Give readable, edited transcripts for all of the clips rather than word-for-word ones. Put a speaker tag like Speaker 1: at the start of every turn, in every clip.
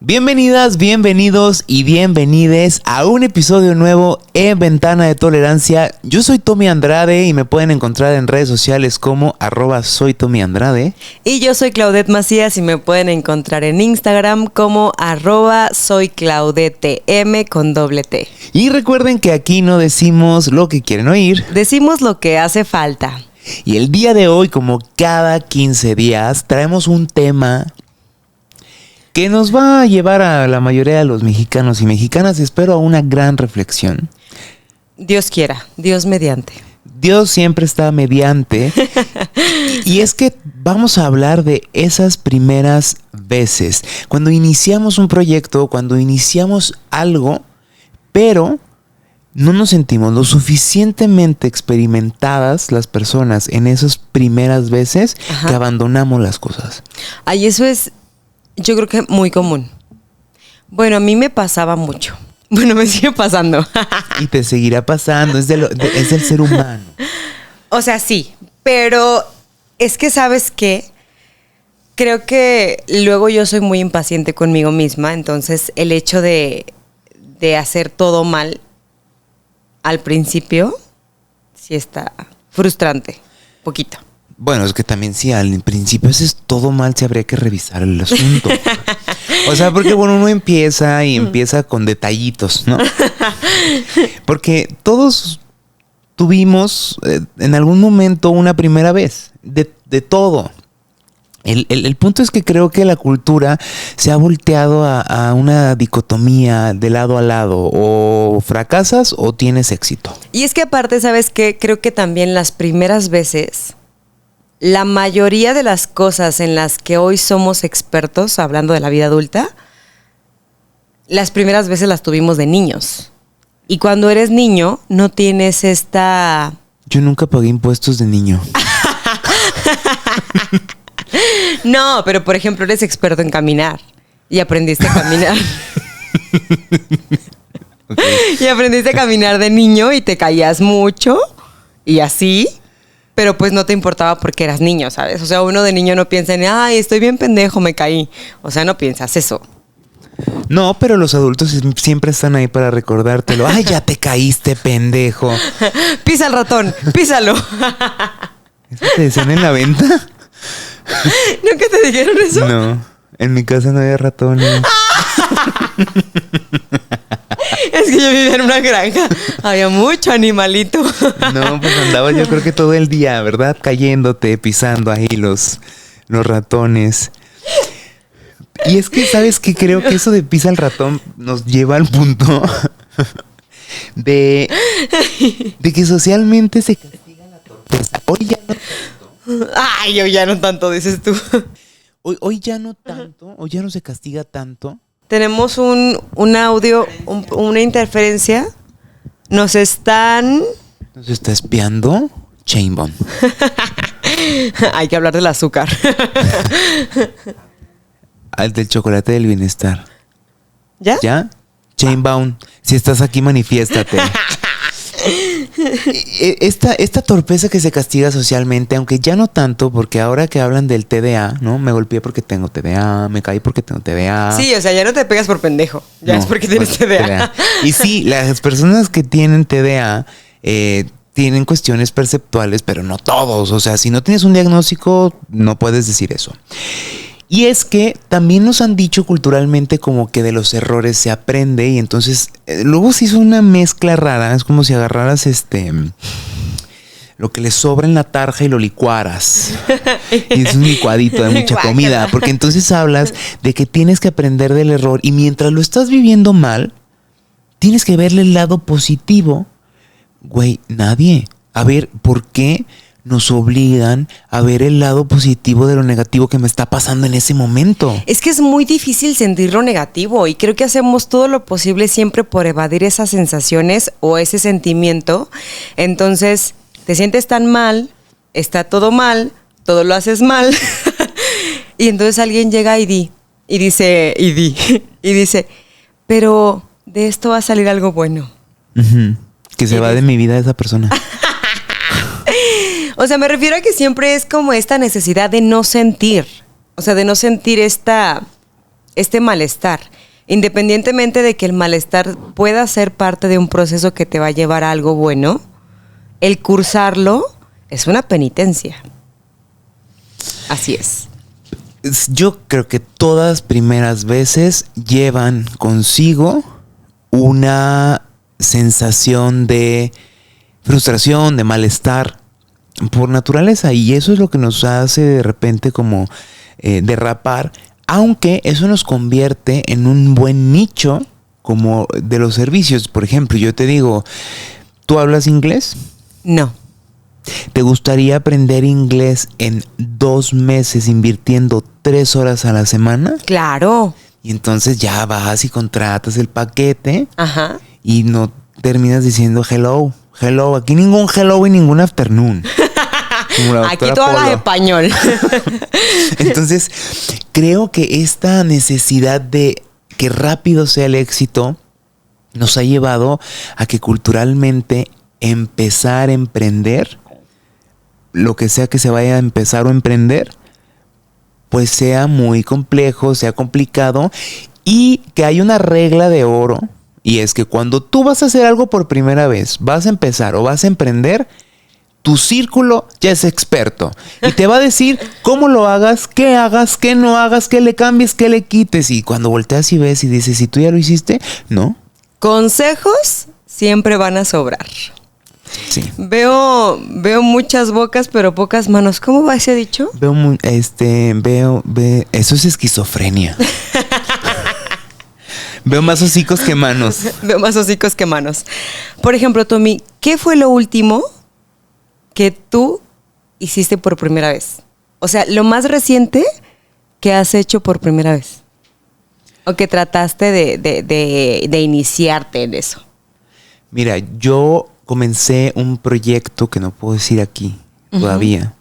Speaker 1: Bienvenidas, bienvenidos y bienvenides a un episodio nuevo en Ventana de Tolerancia. Yo soy Tommy Andrade y me pueden encontrar en redes sociales como @soytommyandrade.
Speaker 2: Y yo soy Claudette Macías y me pueden encontrar en Instagram como @soyclaudetm con doble T.
Speaker 1: Y recuerden que aquí no decimos lo que quieren oír.
Speaker 2: Decimos lo que hace falta.
Speaker 1: Y el día de hoy, como cada 15 días, traemos un tema que nos va a llevar a la mayoría de los mexicanos y mexicanas, espero, a una gran reflexión.
Speaker 2: Dios quiera, Dios mediante.
Speaker 1: Dios siempre está mediante. Y es que vamos a hablar de esas primeras veces. Cuando iniciamos un proyecto, cuando iniciamos algo, pero no nos sentimos lo suficientemente experimentadas las personas en esas primeras veces. Ajá. Que abandonamos las cosas.
Speaker 2: Ay, eso es, yo creo que muy común. Bueno, a mí me pasaba mucho. Bueno, me sigue pasando.
Speaker 1: Y te seguirá pasando, es del ser humano.
Speaker 2: O sea, sí, pero es que, ¿sabes qué? Creo que luego yo soy muy impaciente conmigo misma, entonces el hecho de hacer todo mal al principio sí está frustrante, poquito.
Speaker 1: Bueno, es que también sí, al principio haces todo mal, se habría que revisar el asunto. O sea, porque bueno, uno empieza con detallitos, ¿no? Porque todos tuvimos en algún momento una primera vez, de todo. El punto es que creo que la cultura se ha volteado a una dicotomía de lado a lado. O fracasas o tienes éxito.
Speaker 2: Y es que aparte, ¿sabes qué? Creo que también las primeras veces, la mayoría de las cosas en las que hoy somos expertos, hablando de la vida adulta, las primeras veces las tuvimos de niños. Y cuando eres niño, no tienes esta...
Speaker 1: Yo nunca pagué impuestos de niño.
Speaker 2: No, pero por ejemplo, eres experto en caminar y aprendiste a caminar. Okay. Y aprendiste a caminar de niño y te caías mucho y así, pero pues no te importaba porque eras niño, ¿sabes? O sea, uno de niño no piensa en, ay, estoy bien pendejo, me caí. O sea, no piensas eso.
Speaker 1: No, pero los adultos siempre están ahí para recordártelo. Ay, ya te caíste, pendejo.
Speaker 2: Pisa el ratón, písalo.
Speaker 1: ¿Eso te decían en la venta?
Speaker 2: ¿Nunca te dijeron eso?
Speaker 1: No, en mi casa no había ratones.
Speaker 2: Es que yo vivía en una granja. Había mucho animalito.
Speaker 1: No, pues andaba yo creo que todo el día, ¿verdad? Cayéndote, pisando ahí los ratones. Y es que, ¿sabes qué? Creo que eso de pisa el ratón nos lleva al punto de que socialmente se castiga la torpeza. Hoy ya no tanto.
Speaker 2: Ay, hoy ya no tanto, dices tú.
Speaker 1: Hoy ya no tanto, hoy ya no se castiga tanto.
Speaker 2: Tenemos un audio, una interferencia. Nos está
Speaker 1: espiando Chainbone.
Speaker 2: Hay que hablar del azúcar.
Speaker 1: Al del chocolate del bienestar.
Speaker 2: ¿Ya?
Speaker 1: ¿Ya? Chainbound, si estás aquí, manifiéstate. Esta torpeza que se castiga socialmente, aunque ya no tanto, porque ahora que hablan del TDA, ¿no? Me golpeé porque tengo TDA, me caí porque tengo TDA.
Speaker 2: Sí, o sea, ya no te pegas por pendejo, ya no, es porque tienes TDA.
Speaker 1: Y sí, las personas que tienen TDA tienen cuestiones perceptuales, pero no todos. O sea, si no tienes un diagnóstico, no puedes decir eso. Y es que también nos han dicho culturalmente como que de los errores se aprende y entonces luego se hizo una mezcla rara. Es como si agarraras lo que le sobra en la tarja y lo licuaras. Y es un licuadito de mucha comida. Porque entonces hablas de que tienes que aprender del error y mientras lo estás viviendo mal, tienes que verle el lado positivo. Güey, nadie. A ver, ¿por qué nos obligan a ver el lado positivo de lo negativo que me está pasando en ese momento?
Speaker 2: Es que es muy difícil sentir lo negativo y creo que hacemos todo lo posible siempre por evadir esas sensaciones o ese sentimiento. Entonces, te sientes tan mal, está todo mal, todo lo haces mal. Y entonces alguien llega y dice, pero de esto va a salir algo bueno.
Speaker 1: Uh-huh. Que se va de mi vida esa persona.
Speaker 2: O sea, me refiero a que siempre es como esta necesidad de no sentir. O sea, de no sentir esta este malestar. Independientemente de que el malestar pueda ser parte de un proceso que te va a llevar a algo bueno, el cursarlo es una penitencia. Así es.
Speaker 1: Yo creo que todas primeras veces llevan consigo una sensación de frustración, de malestar por naturaleza, y eso es lo que nos hace de repente como derrapar, aunque eso nos convierte en un buen nicho como de los servicios. Por ejemplo, yo te digo, ¿tú hablas inglés?
Speaker 2: No.
Speaker 1: ¿Te gustaría aprender inglés en 2 meses invirtiendo 3 horas a la semana?
Speaker 2: Claro.
Speaker 1: Y entonces ya vas y contratas el paquete.
Speaker 2: Ajá.
Speaker 1: Y no terminas diciendo hello. Aquí ningún hello y ningún afternoon.
Speaker 2: Aquí todo habla español.
Speaker 1: Entonces, creo que esta necesidad de que rápido sea el éxito nos ha llevado a que culturalmente empezar a emprender, lo que sea que se vaya a empezar o emprender, pues sea muy complejo, sea complicado, y que hay una regla de oro, y es que cuando tú vas a hacer algo por primera vez, vas a empezar o vas a emprender, tu círculo ya es experto y te va a decir cómo lo hagas, qué no hagas, qué le cambies, qué le quites. Y cuando volteas y ves y dices, ¿y tú ya lo hiciste? No.
Speaker 2: Consejos siempre van a sobrar.
Speaker 1: Sí.
Speaker 2: Veo muchas bocas, pero pocas manos. ¿Cómo va ese dicho?
Speaker 1: Eso es esquizofrenia. Veo más hocicos que manos.
Speaker 2: Veo más hocicos que manos. Por ejemplo, Tommy, ¿qué fue lo último que tú hiciste por primera vez? O sea, lo más reciente que has hecho por primera vez. O que trataste de iniciarte en eso.
Speaker 1: Mira, yo comencé un proyecto que no puedo decir aquí todavía.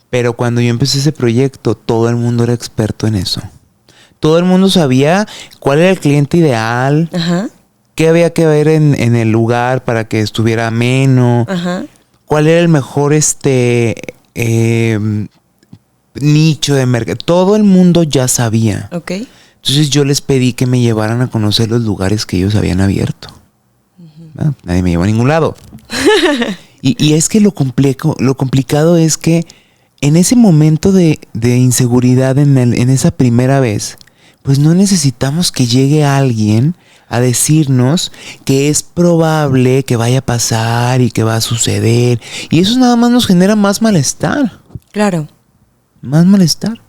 Speaker 1: Pero cuando yo empecé ese proyecto, todo el mundo era experto en eso. Todo el mundo sabía cuál era el cliente ideal,
Speaker 2: Ajá.
Speaker 1: qué había que ver en el lugar para que estuviera ameno,
Speaker 2: Ajá.
Speaker 1: cuál era el mejor nicho de mercado. Todo el mundo ya sabía.
Speaker 2: Ok.
Speaker 1: Entonces yo les pedí que me llevaran a conocer los lugares que ellos habían abierto. Nadie me llevó a ningún lado. y es que lo complicado es que en ese momento de inseguridad, en esa primera vez, pues no necesitamos que llegue alguien a decirnos que es probable que vaya a pasar y que va a suceder. Y eso nada más nos genera más malestar.
Speaker 2: Claro.
Speaker 1: Más malestar.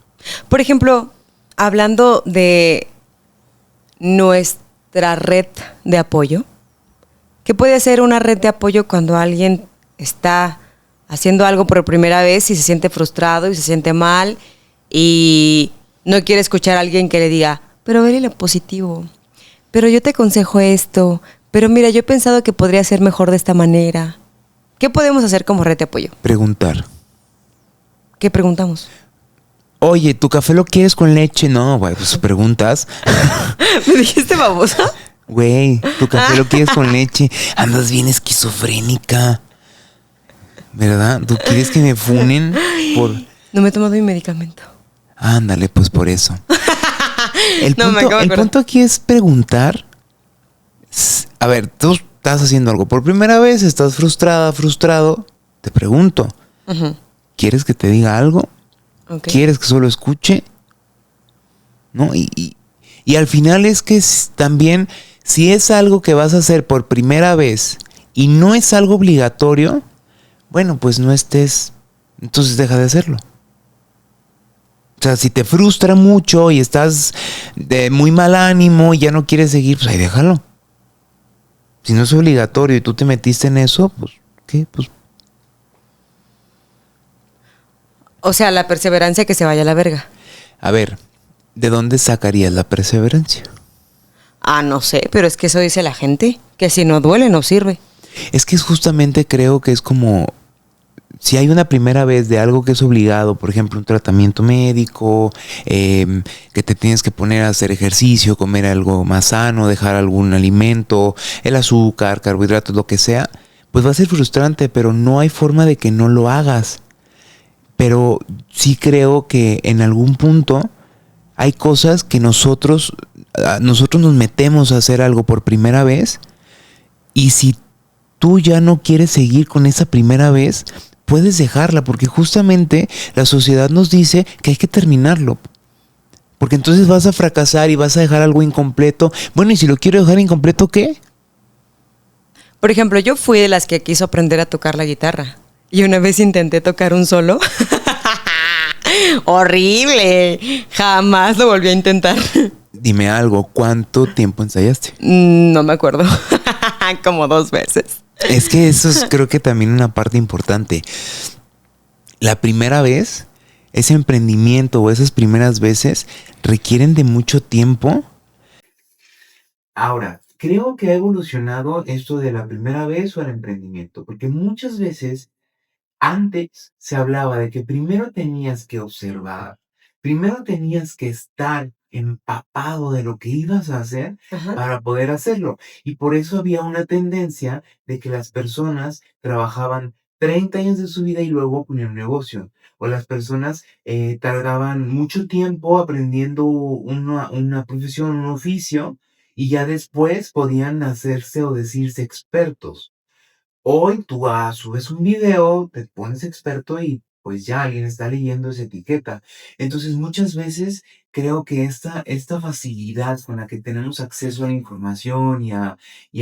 Speaker 2: Por ejemplo, hablando de nuestra red de apoyo, ¿qué puede ser una red de apoyo cuando alguien está haciendo algo por primera vez y se siente frustrado y se siente mal y no quiere escuchar a alguien que le diga, pero vele lo positivo, pero yo te aconsejo esto, pero mira, yo he pensado que podría ser mejor de esta manera? ¿Qué podemos hacer como red de apoyo?
Speaker 1: Preguntar.
Speaker 2: ¿Qué preguntamos?
Speaker 1: Oye, ¿tu café lo quieres con leche? No, güey, pues preguntas.
Speaker 2: ¿Me dijiste babosa?
Speaker 1: Güey, ¿tu café lo quieres con leche? Andas bien esquizofrénica. ¿Verdad? ¿Tú quieres que me funen por...?
Speaker 2: No me he tomado mi medicamento.
Speaker 1: Ándale, pues por eso. El
Speaker 2: No, me acabo de
Speaker 1: el
Speaker 2: acordar.
Speaker 1: punto aquí es preguntar. A ver, tú estás haciendo algo por primera vez, estás frustrada, frustrado. Te pregunto,
Speaker 2: Ujú.
Speaker 1: ¿quieres que te diga algo?
Speaker 2: Ok.
Speaker 1: ¿Quieres que solo escuche? ¿No? Y al final es que también, si es algo que vas a hacer por primera vez y no es algo obligatorio, bueno, pues no estés, entonces deja de hacerlo. O sea, si te frustra mucho y estás de muy mal ánimo y ya no quieres seguir, pues ahí déjalo. Si no es obligatorio y tú te metiste en eso, pues, ¿qué? Pues
Speaker 2: O sea, la perseverancia que se vaya a la verga.
Speaker 1: a ver, ¿de dónde sacarías la perseverancia?
Speaker 2: Ah, no sé, pero es que eso dice la gente, que si no duele, no sirve.
Speaker 1: Es que justamente creo que es como, si hay una primera vez de algo que es obligado, por ejemplo, un tratamiento médico, que te tienes que poner a hacer ejercicio, comer algo más sano, dejar algún alimento, el azúcar, carbohidratos, lo que sea, pues va a ser frustrante, pero no hay forma de que no lo hagas. Pero sí creo que en algún punto hay cosas que nosotros nos metemos a hacer algo por primera vez y si tú ya no quieres seguir con esa primera vez, puedes dejarla porque justamente la sociedad nos dice que hay que terminarlo. Porque entonces vas a fracasar y vas a dejar algo incompleto. Bueno, y si lo quiero dejar incompleto, ¿qué?
Speaker 2: Por ejemplo, yo fui de las que quiso aprender a tocar la guitarra. Y una vez intenté tocar un solo. ¡Horrible! Jamás lo volví a intentar.
Speaker 1: Dime algo, ¿cuánto tiempo ensayaste?
Speaker 2: No me acuerdo. Como 2 veces.
Speaker 1: Es que eso es creo que también una parte importante. La primera vez, ese emprendimiento o esas primeras veces requieren de mucho tiempo. Ahora, creo que ha evolucionado esto de la primera vez o el emprendimiento, porque muchas veces antes se hablaba de que primero tenías que observar, primero tenías que estar empapado de lo que ibas a hacer
Speaker 2: Ajá.
Speaker 1: para poder hacerlo. Y por eso había una tendencia de que las personas trabajaban 30 años de su vida y luego ponían un negocio. O las personas tardaban mucho tiempo aprendiendo una profesión, un oficio, y ya después podían hacerse o decirse expertos. Hoy tú subes un video, te pones experto y pues ya alguien está leyendo esa etiqueta. Entonces muchas veces creo que esta facilidad con la que tenemos acceso a la información y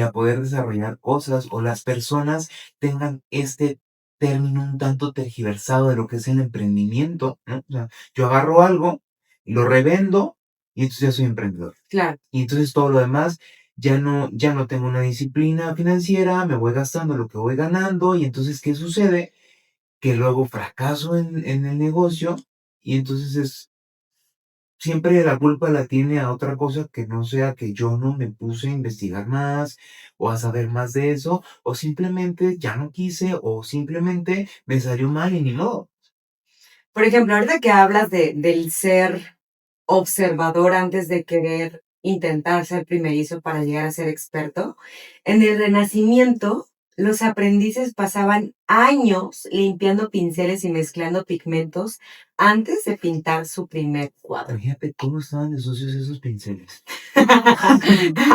Speaker 1: a poder desarrollar cosas o las personas tengan este término un tanto tergiversado de lo que es el emprendimiento, ¿no? O sea, yo agarro algo, lo revendo y entonces ya soy emprendedor.
Speaker 2: Claro.
Speaker 1: Y entonces todo lo demás ya no tengo una disciplina financiera, me voy gastando lo que voy ganando y entonces, ¿qué sucede? Que luego fracaso en el negocio y entonces siempre la culpa la tiene a otra cosa que no sea que yo no me puse a investigar más o a saber más de eso o simplemente ya no quise o simplemente me salió mal y ni modo.
Speaker 2: Por ejemplo, ahorita que hablas del ser observador antes de querer intentar ser primerizo para llegar a ser experto, en el Renacimiento los aprendices pasaban años limpiando pinceles y mezclando pigmentos antes de pintar su primer cuadro.
Speaker 1: Fíjate cómo estaban de sucios esos pinceles.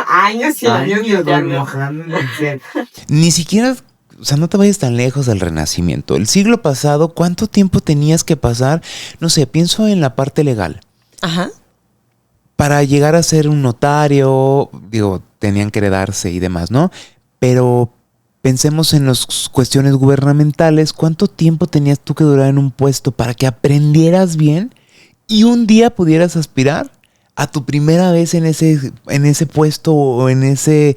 Speaker 2: Años y años limpiando.
Speaker 1: Mojando el pincel. Ni siquiera, o sea, no te vayas tan lejos del Renacimiento. El siglo pasado, ¿cuánto tiempo tenías que pasar? No sé, pienso en la parte legal.
Speaker 2: Ajá.
Speaker 1: Para llegar a ser un notario, digo, tenían que heredarse y demás, ¿no? Pero pensemos en las cuestiones gubernamentales. ¿Cuánto tiempo tenías tú que durar en un puesto para que aprendieras bien y un día pudieras aspirar a tu primera vez en ese puesto o en esa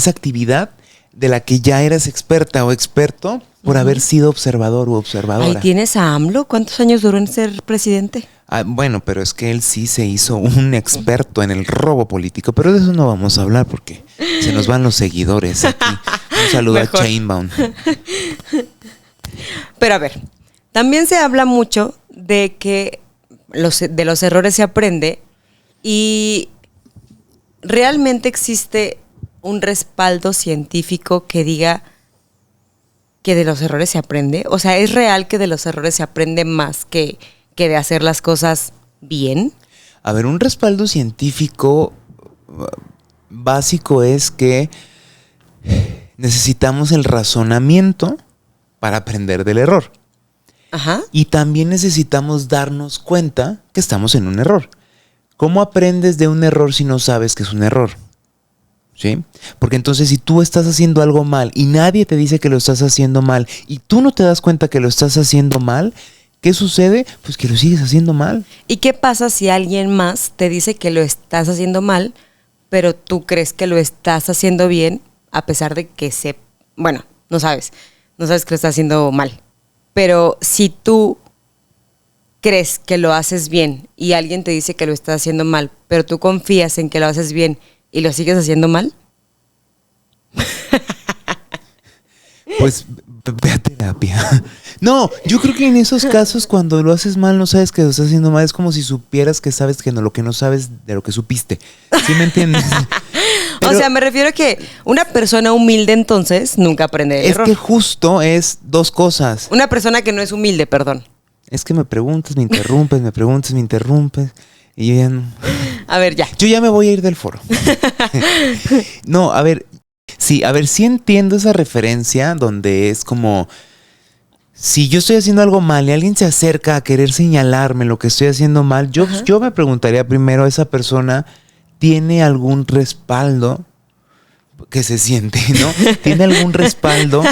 Speaker 1: actividad de la que ya eras experta o experto por haber sido observador o observadora?
Speaker 2: Ahí tienes a AMLO. ¿Cuántos años duró en ser presidente?
Speaker 1: Bueno, pero es que él sí se hizo un experto en el robo político, pero de eso no vamos a hablar porque se nos van los seguidores aquí. Un saludo
Speaker 2: Mejor.
Speaker 1: a Chainbound.
Speaker 2: Pero a ver, también se habla mucho de que de los errores se aprende y realmente existe un respaldo científico que diga que de los errores se aprende. O sea, ¿es real que de los errores se aprende más que de hacer las cosas bien?
Speaker 1: A ver, un respaldo científico básico es que necesitamos el razonamiento para aprender del error.
Speaker 2: Ajá.
Speaker 1: Y también necesitamos darnos cuenta que estamos en un error. ¿Cómo aprendes de un error si no sabes que es un error? ¿Sí? Porque entonces si tú estás haciendo algo mal y nadie te dice que lo estás haciendo mal y tú no te das cuenta que lo estás haciendo mal, ¿qué sucede? Pues que lo sigues haciendo mal.
Speaker 2: ¿Y qué pasa si alguien más te dice que lo estás haciendo mal, pero tú crees que lo estás haciendo bien a pesar de que bueno, no sabes que lo estás haciendo mal? Pero si tú crees que lo haces bien y alguien te dice que lo estás haciendo mal, pero tú confías en que lo haces bien y lo sigues haciendo mal,
Speaker 1: pues ve a terapia. No, yo creo que en esos casos cuando lo haces mal no sabes que lo estás haciendo mal. Es como si supieras que sabes que no, lo que no sabes de lo que supiste. ¿Sí me entiendes?
Speaker 2: o sea, me refiero a que una persona humilde entonces nunca aprende del error.
Speaker 1: Es que justo es dos cosas.
Speaker 2: Una persona que no es humilde, perdón.
Speaker 1: Es que me preguntas, me interrumpes, me preguntas, me interrumpes. Y yo ya no.
Speaker 2: A ver, ya.
Speaker 1: Yo ya me voy a ir del foro. No, a ver, sí entiendo esa referencia donde es como, si yo estoy haciendo algo mal y alguien se acerca a querer señalarme lo que estoy haciendo mal, yo me preguntaría primero, ¿esa persona tiene algún respaldo que se siente, ¿no? ¿Tiene algún respaldo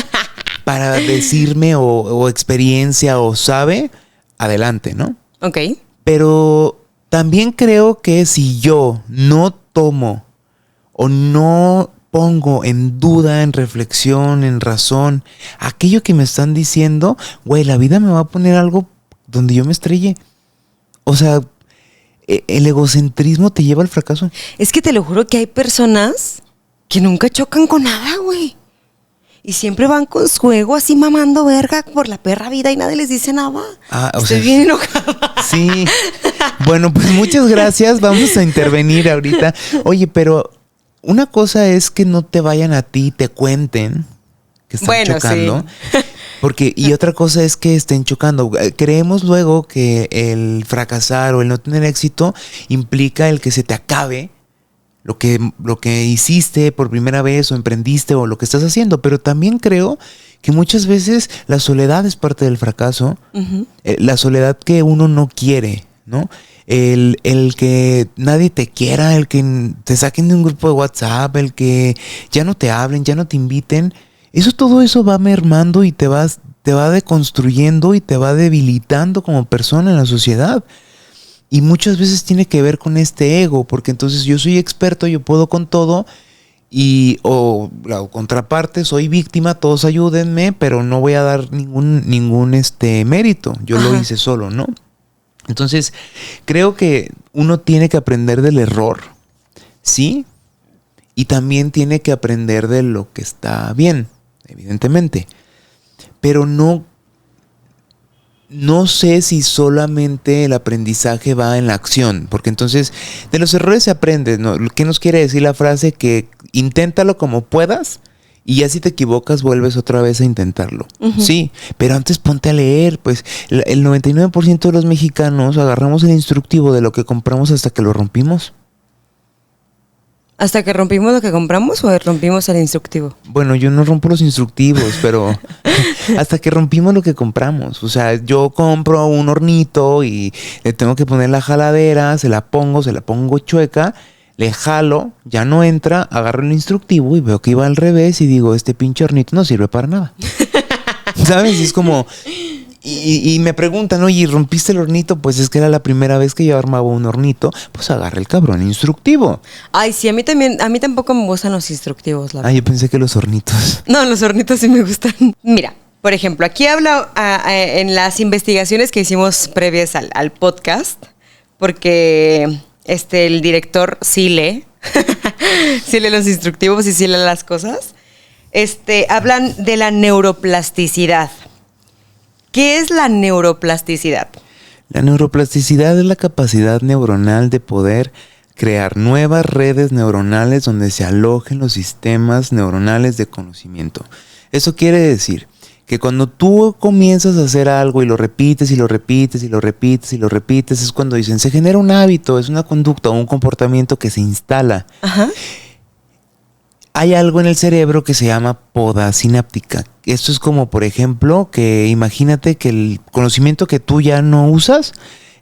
Speaker 1: para decirme o experiencia o sabe? Adelante, ¿no?
Speaker 2: Ok.
Speaker 1: Pero también creo que si yo no tomo o no pongo en duda, en reflexión, en razón, aquello que me están diciendo, güey, la vida me va a poner algo donde yo me estrelle. O sea, el egocentrismo te lleva al fracaso.
Speaker 2: Es que te lo juro que hay personas que nunca chocan con nada, güey. Y siempre van con su ego así mamando verga por la perra vida y nadie les dice nada. Estoy bien enojada.
Speaker 1: Sí. Bueno, pues muchas gracias. Vamos a intervenir ahorita. Oye, pero una cosa es que no te vayan a ti y te cuenten que están chocando. Sí. Y otra cosa es que estén chocando. Creemos luego que el fracasar o el no tener éxito implica el que se te acabe lo que hiciste por primera vez o emprendiste o lo que estás haciendo. Pero también creo que muchas veces la soledad es parte del fracaso. Uh-huh. La soledad que uno no quiere, ¿no? El que nadie te quiera, el que te saquen de un grupo de WhatsApp, el que ya no te hablen, ya no te inviten. Todo eso va mermando y te va deconstruyendo y te va debilitando como persona en la sociedad. Y muchas veces tiene que ver con este ego, porque entonces yo soy experto, yo puedo con todo, o la contraparte, soy víctima, todos ayúdenme, pero no voy a dar ningún mérito. Yo lo hice solo, ¿no? Entonces, creo que uno tiene que aprender del error, ¿sí? Y también tiene que aprender de lo que está bien, evidentemente. Pero no sé si solamente el aprendizaje va en la acción, porque entonces de los errores se aprende, ¿no? ¿Qué nos quiere decir la frase? Que inténtalo como puedas y ya si te equivocas vuelves otra vez a intentarlo. Uh-huh. Sí, pero antes ponte a leer, pues el 99% de los mexicanos agarramos el instructivo de lo que compramos hasta que lo rompimos.
Speaker 2: ¿Hasta que rompimos lo que compramos o rompimos el instructivo?
Speaker 1: Bueno, yo no rompo los instructivos, pero hasta que rompimos lo que compramos. O sea, yo compro un hornito y le tengo que poner la jaladera, se la pongo chueca, le jalo, ya no entra, agarro el instructivo y veo que iba al revés y digo, este pinche hornito no sirve para nada. ¿Sabes? Es como... Y me preguntan, oye, ¿rompiste el hornito? Pues es que era la primera vez que yo armaba un hornito. Pues agarra el cabrón instructivo.
Speaker 2: Ay, sí, a mí tampoco me gustan los instructivos, la verdad.
Speaker 1: Yo pensé que los hornitos.
Speaker 2: No, los hornitos sí me gustan. Mira, por ejemplo, aquí habla en las investigaciones que hicimos previas al podcast, porque el director sí lee, sí lee los instructivos y sí lee las cosas. Hablan de la neuroplasticidad. ¿Qué es la neuroplasticidad?
Speaker 1: La neuroplasticidad es la capacidad neuronal de poder crear nuevas redes neuronales donde se alojen los sistemas neuronales de conocimiento. Eso quiere decir que cuando tú comienzas a hacer algo y lo repites y lo repites y lo repites y lo repites, es cuando dicen, se genera un hábito, es una conducta o un comportamiento que se instala. Ajá. Hay algo en el cerebro que se llama poda sináptica. Esto es como, por ejemplo, que imagínate que el conocimiento que tú ya no usas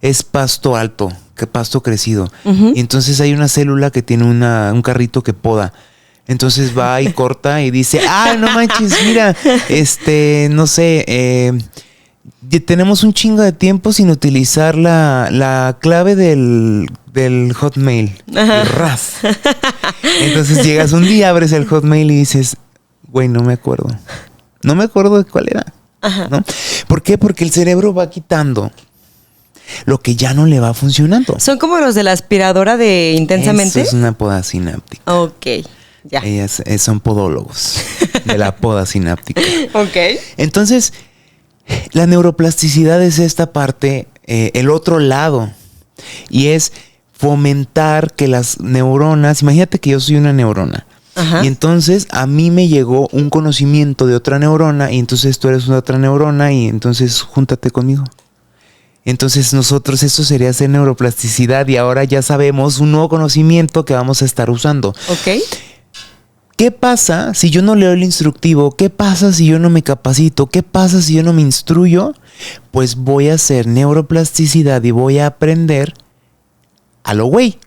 Speaker 1: es pasto alto, que pasto crecido. Uh-huh. Y entonces hay una célula que tiene un carrito que poda. Entonces va y corta y dice, no manches, mira, no sé, tenemos un chingo de tiempo sin utilizar la clave del Hotmail. RAF. Entonces llegas un día, abres el Hotmail y dices, güey, no me acuerdo de cuál era. Ajá. ¿No? ¿Por qué? Porque el cerebro va quitando lo que ya no le va funcionando.
Speaker 2: ¿Son como los de la aspiradora de Intensamente?
Speaker 1: Eso es una poda sináptica.
Speaker 2: Ok, ya.
Speaker 1: Ellas son podólogos de la poda sináptica.
Speaker 2: Ok.
Speaker 1: Entonces, la neuroplasticidad es esta parte, el otro lado, y es fomentar que las neuronas, imagínate que yo soy una neurona. Ajá. Y entonces a mí me llegó un conocimiento de otra neurona y entonces tú eres una otra neurona y entonces júntate conmigo. Entonces nosotros eso sería hacer neuroplasticidad y ahora ya sabemos un nuevo conocimiento que vamos a estar usando.
Speaker 2: Ok.
Speaker 1: ¿Qué pasa si yo no leo el instructivo? ¿Qué pasa si yo no me capacito? ¿Qué pasa si yo no me instruyo? Pues voy a hacer neuroplasticidad y voy a aprender a lo güey.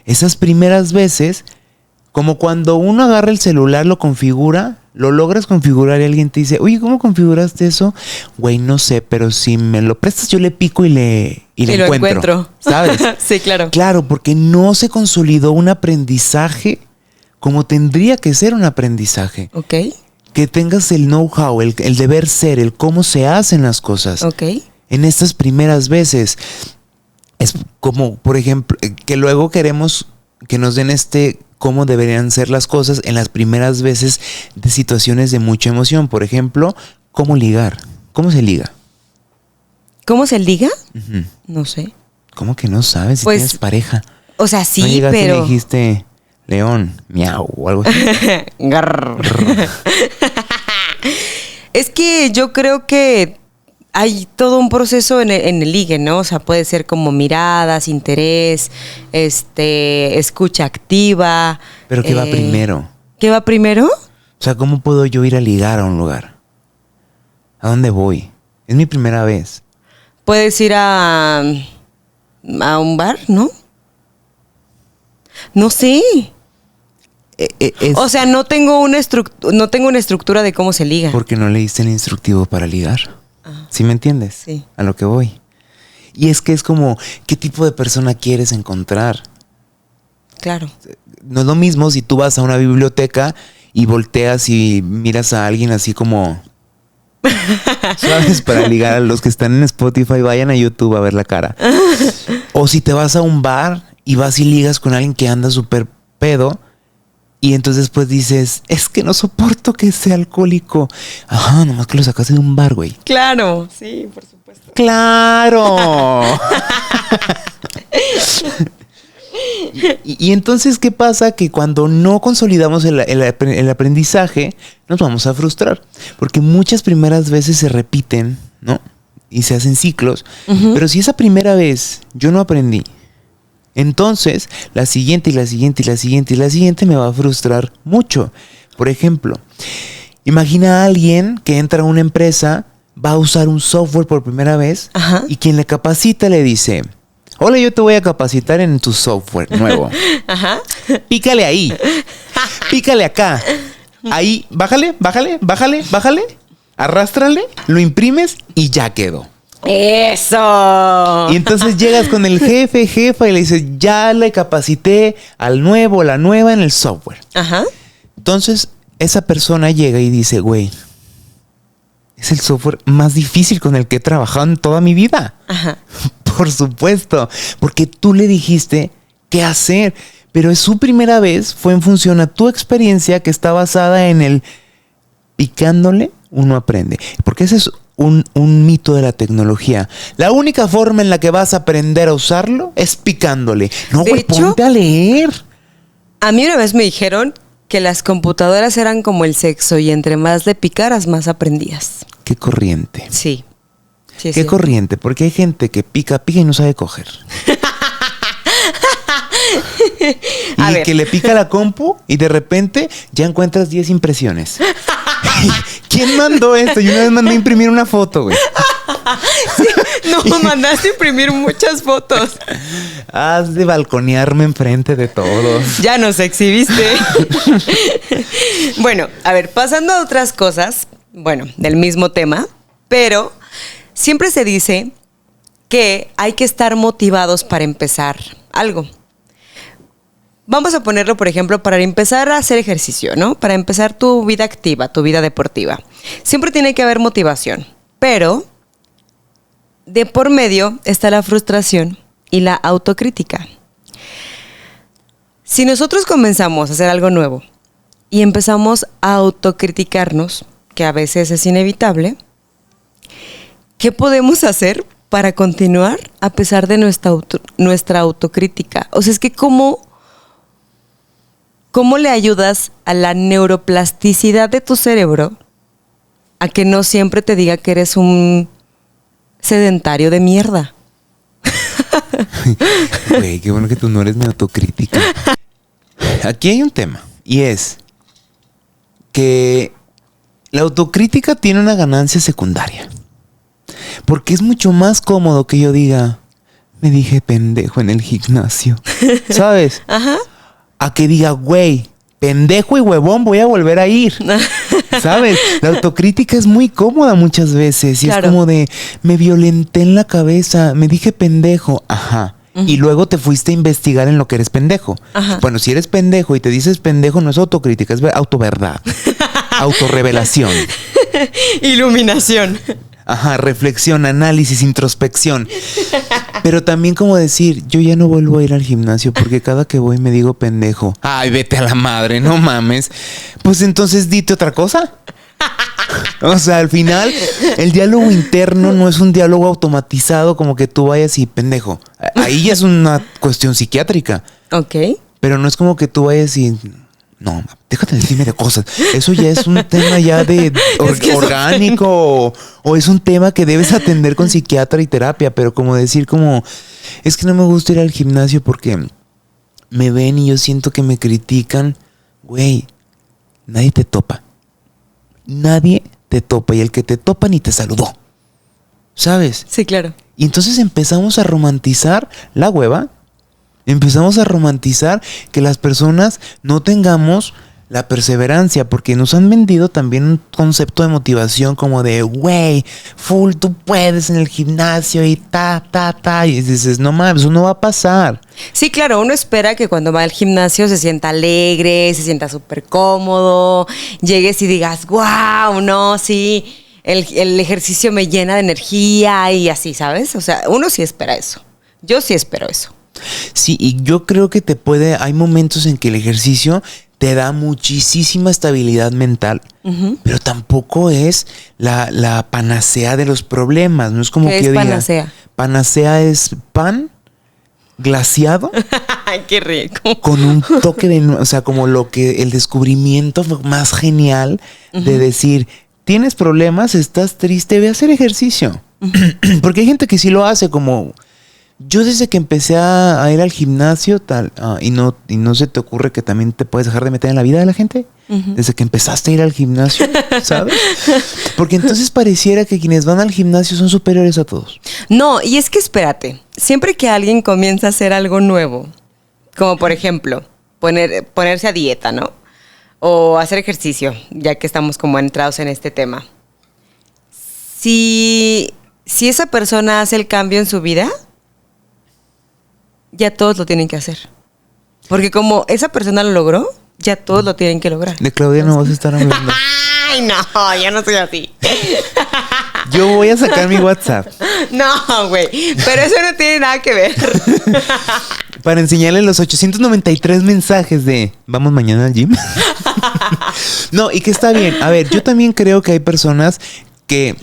Speaker 1: Esas primeras veces, como cuando uno agarra el celular, lo configura, lo logras configurar y alguien te dice, oye, ¿cómo configuraste eso? Güey, no sé, pero si me lo prestas yo le pico y le
Speaker 2: lo encuentro.
Speaker 1: ¿Sabes?
Speaker 2: Sí, claro.
Speaker 1: Claro, porque no se consolidó un aprendizaje como tendría que ser un aprendizaje.
Speaker 2: Ok.
Speaker 1: Que tengas el know-how, el deber ser, el cómo se hacen las cosas.
Speaker 2: Ok.
Speaker 1: En estas primeras veces. Es como, por ejemplo, que luego queremos que nos den cómo deberían ser las cosas en las primeras veces de situaciones de mucha emoción. Por ejemplo, cómo ligar. ¿Cómo se liga?
Speaker 2: ¿Cómo se liga?
Speaker 1: Uh-huh.
Speaker 2: No sé.
Speaker 1: ¿Cómo que no sabes si
Speaker 2: Pues,
Speaker 1: tienes pareja?
Speaker 2: O sea, sí,
Speaker 1: ¿No llegaste y
Speaker 2: pero...
Speaker 1: le dijiste león, miau o algo así?
Speaker 2: Es que yo creo que hay todo un proceso en el ligue, ¿no? O sea, puede ser como miradas, interés, escucha activa.
Speaker 1: ¿Pero qué va primero?
Speaker 2: ¿Qué va primero?
Speaker 1: O sea, ¿cómo puedo yo ir a ligar a un lugar? ¿A dónde voy? Es mi primera vez.
Speaker 2: Puedes ir a un bar, ¿no? No sé. O sea, no tengo una estructura de cómo se liga.
Speaker 1: Porque no leíste el instructivo para ligar. ¿Sí me entiendes?
Speaker 2: Sí.
Speaker 1: A lo que voy. Y es que es como, ¿qué tipo de persona quieres encontrar?
Speaker 2: Claro.
Speaker 1: No es lo mismo si tú vas a una biblioteca y volteas y miras a alguien así como... ¿Sabes? Para ligar. A los que están en Spotify, vayan a YouTube a ver la cara. O si te vas a un bar y vas y ligas con alguien que anda súper pedo y entonces pues dices, es que no soporto que sea alcohólico. Ajá, nomás que lo sacaste de un bar, güey.
Speaker 2: Claro, sí, por supuesto.
Speaker 1: ¡Claro! Y entonces, ¿qué pasa? Que cuando no consolidamos el aprendizaje, nos vamos a frustrar. Porque muchas primeras veces se repiten, ¿no? Y se hacen ciclos. Uh-huh. Pero si esa primera vez yo no aprendí, entonces la siguiente y la siguiente y la siguiente y la siguiente me va a frustrar mucho. Por ejemplo, imagina a alguien que entra a una empresa, va a usar un software por primera vez. Ajá. Y quien le capacita le dice... Hola, yo te voy a capacitar en tu software nuevo. Ajá. Pícale ahí. Pícale acá. Ahí, bájale. Arrástrale, lo imprimes y ya quedó.
Speaker 2: ¡Eso!
Speaker 1: Y entonces llegas con el jefa y le dices, ya le capacité al nuevo, la nueva en el software. Ajá. Entonces, esa persona llega y dice, güey, es el software más difícil con el que he trabajado en toda mi vida. Ajá. Por supuesto, porque tú le dijiste qué hacer, pero es su primera vez, fue en función a tu experiencia que está basada en el picándole, uno aprende. Porque ese es un mito de la tecnología. La única forma en la que vas a aprender a usarlo es picándole. No, güey, ponte a leer.
Speaker 2: A mí una vez me dijeron que las computadoras eran como el sexo y entre más le picaras, más aprendías.
Speaker 1: Qué corriente.
Speaker 2: Sí. Sí,
Speaker 1: qué corriente, porque hay gente que pica y no sabe coger. Y que le pica la compu y de repente ya encuentras 10 impresiones. ¿Quién mandó esto? Yo una vez mandé a imprimir una foto, güey.
Speaker 2: Sí, no, mandaste a imprimir muchas fotos.
Speaker 1: Has de balconearme enfrente de todos.
Speaker 2: Ya nos exhibiste. Bueno, a ver, pasando a otras cosas, bueno, del mismo tema, pero siempre se dice que hay que estar motivados para empezar algo. Vamos a ponerlo, por ejemplo, para empezar a hacer ejercicio, ¿no? Para empezar tu vida activa, tu vida deportiva. Siempre tiene que haber motivación, pero de por medio está la frustración y la autocrítica. Si nosotros comenzamos a hacer algo nuevo y empezamos a autocriticarnos, que a veces es inevitable, ¿qué podemos hacer para continuar a pesar de nuestra autocrítica? O sea, es que ¿cómo le ayudas a la neuroplasticidad de tu cerebro a que no siempre te diga que eres un sedentario de mierda.
Speaker 1: Güey, qué bueno que tú no eres mi autocrítica. Aquí hay un tema, y es que la autocrítica tiene una ganancia secundaria. Porque es mucho más cómodo que yo diga, me dije pendejo en el gimnasio. ¿Sabes?
Speaker 2: Ajá.
Speaker 1: A que diga, güey, pendejo y huevón, voy a volver a ir. ¿Sabes? La autocrítica es muy cómoda muchas veces. Y
Speaker 2: claro.
Speaker 1: Es como de, me violenté en la cabeza, me dije pendejo. Ajá. Uh-huh. Y luego te fuiste a investigar en lo que eres pendejo. Ajá. Bueno, si eres pendejo y te dices pendejo, no es autocrítica, es autoverdad. Autorrevelación.
Speaker 2: Iluminación.
Speaker 1: Ajá, reflexión, análisis, introspección. Pero también como decir, yo ya no vuelvo a ir al gimnasio porque cada que voy me digo pendejo. Ay, vete a la madre, no mames. Pues entonces dite otra cosa. O sea, al final, el diálogo interno no es un diálogo automatizado como que tú vayas y pendejo. Ahí ya es una cuestión psiquiátrica.
Speaker 2: Ok.
Speaker 1: Pero no es como que tú vayas y... No, déjate de decirme de cosas. Eso ya es un tema ya de orgánico o es un tema que debes atender con psiquiatra y terapia. Pero como decir como... Es que no me gusta ir al gimnasio porque me ven y yo siento que me critican. Güey, nadie te topa. Nadie te topa. Y el que te topa ni te saludó. ¿Sabes?
Speaker 2: Sí, claro.
Speaker 1: Y entonces empezamos a romantizar la hueva. Empezamos a romantizar que las personas no tengamos la perseverancia, porque nos han vendido también un concepto de motivación como de, güey, full, tú puedes en el gimnasio y y dices, no mames, eso no va a pasar.
Speaker 2: Sí, claro, uno espera que cuando va al gimnasio se sienta alegre, se sienta súper cómodo, llegues y digas, wow, no, sí, el ejercicio me llena de energía y así, ¿sabes? O sea, uno sí espera eso. Yo sí espero eso.
Speaker 1: Sí, y yo creo que hay momentos en que el ejercicio te da muchísima estabilidad mental, pero tampoco es la panacea de los problemas. No es como que yo diga, panacea? Panacea es pan glaciado.
Speaker 2: ¡Qué rico!
Speaker 1: Con un toque de... O sea, como el descubrimiento más genial de decir, tienes problemas, estás triste, ve a hacer ejercicio. Porque hay gente que sí lo hace como... Yo desde que empecé a ir al gimnasio y no se te ocurre que también te puedes dejar de meter en la vida de la gente desde que empezaste a ir al gimnasio, ¿sabes? Porque entonces pareciera que quienes van al gimnasio son superiores a todos.
Speaker 2: No, y es que espérate, siempre que alguien comienza a hacer algo nuevo, como por ejemplo ponerse a dieta, ¿no? O hacer ejercicio, ya que estamos como entrados en este tema. Si esa persona hace el cambio en su vida, ya todos lo tienen que hacer. Porque como esa persona lo logró, ya todos lo tienen que lograr.
Speaker 1: De Claudia no vas a estar hablando.
Speaker 2: Ay, no, yo no soy así.
Speaker 1: Yo voy a sacar mi WhatsApp.
Speaker 2: No, güey, pero eso no tiene nada que ver.
Speaker 1: Para enseñarle los 893 mensajes de ¿vamos mañana al gym? No, y que está bien. A ver, yo también creo que hay personas que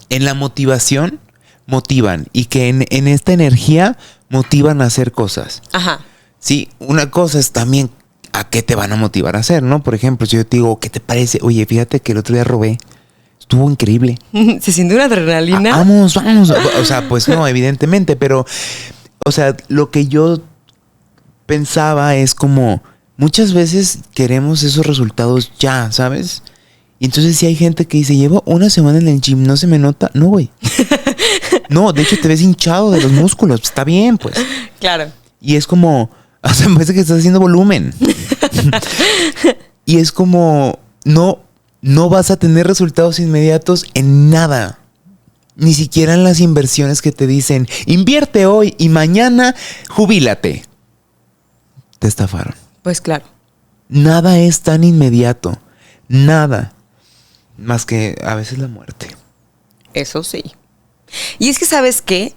Speaker 1: en la motivación motivan y que en esta energía motivan a hacer cosas. Ajá. Sí, una cosa es también a qué te van a motivar a hacer, ¿no? Por ejemplo, si yo te digo, ¿qué te parece? Oye, fíjate que el otro día robé. Estuvo increíble.
Speaker 2: ¿Se siente una adrenalina?
Speaker 1: Vamos. O sea, pues no, evidentemente, pero, o sea, lo que yo pensaba es como, muchas veces queremos esos resultados ya, ¿sabes? Y entonces si hay gente que dice, llevo una semana en el gym, ¿no se me nota? No, güey. No, de hecho te ves hinchado de los músculos. Está bien, pues.
Speaker 2: Claro.
Speaker 1: Y es como, o sea, me parece que estás haciendo volumen. Y es como, no vas a tener resultados inmediatos en nada. Ni siquiera en las inversiones que te dicen, invierte hoy y mañana jubílate. Te estafaron.
Speaker 2: Pues claro.
Speaker 1: Nada es tan inmediato. Nada. Más que a veces la muerte.
Speaker 2: Eso sí. Y es que, ¿sabes qué?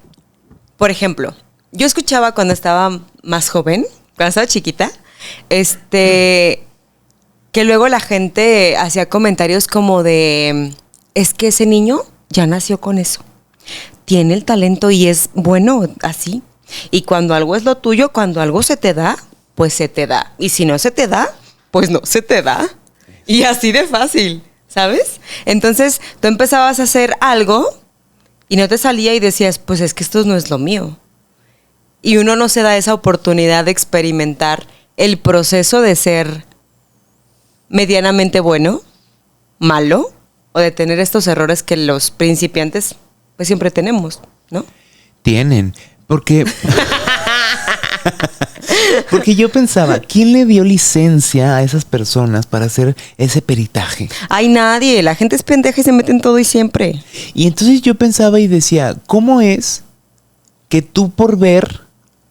Speaker 2: Por ejemplo, yo escuchaba cuando estaba más joven, cuando estaba chiquita, que luego la gente hacía comentarios como de, es que ese niño ya nació con eso. Tiene el talento y es bueno así. Y cuando algo es lo tuyo, cuando algo se te da, pues se te da. Y si no se te da, pues no se te da. Y así de fácil, ¿sabes? Entonces, tú empezabas a hacer algo y no te salía y decías, pues es que esto no es lo mío. Y uno no se da esa oportunidad de experimentar el proceso de ser medianamente bueno, malo, o de tener estos errores que los principiantes pues siempre tenemos, ¿no?
Speaker 1: Tienen, porque yo pensaba, ¿quién le dio licencia a esas personas para hacer ese peritaje?
Speaker 2: Hay nadie, la gente es pendeja y se mete en todo y siempre.
Speaker 1: Y entonces yo pensaba y decía, ¿cómo es que tú por ver,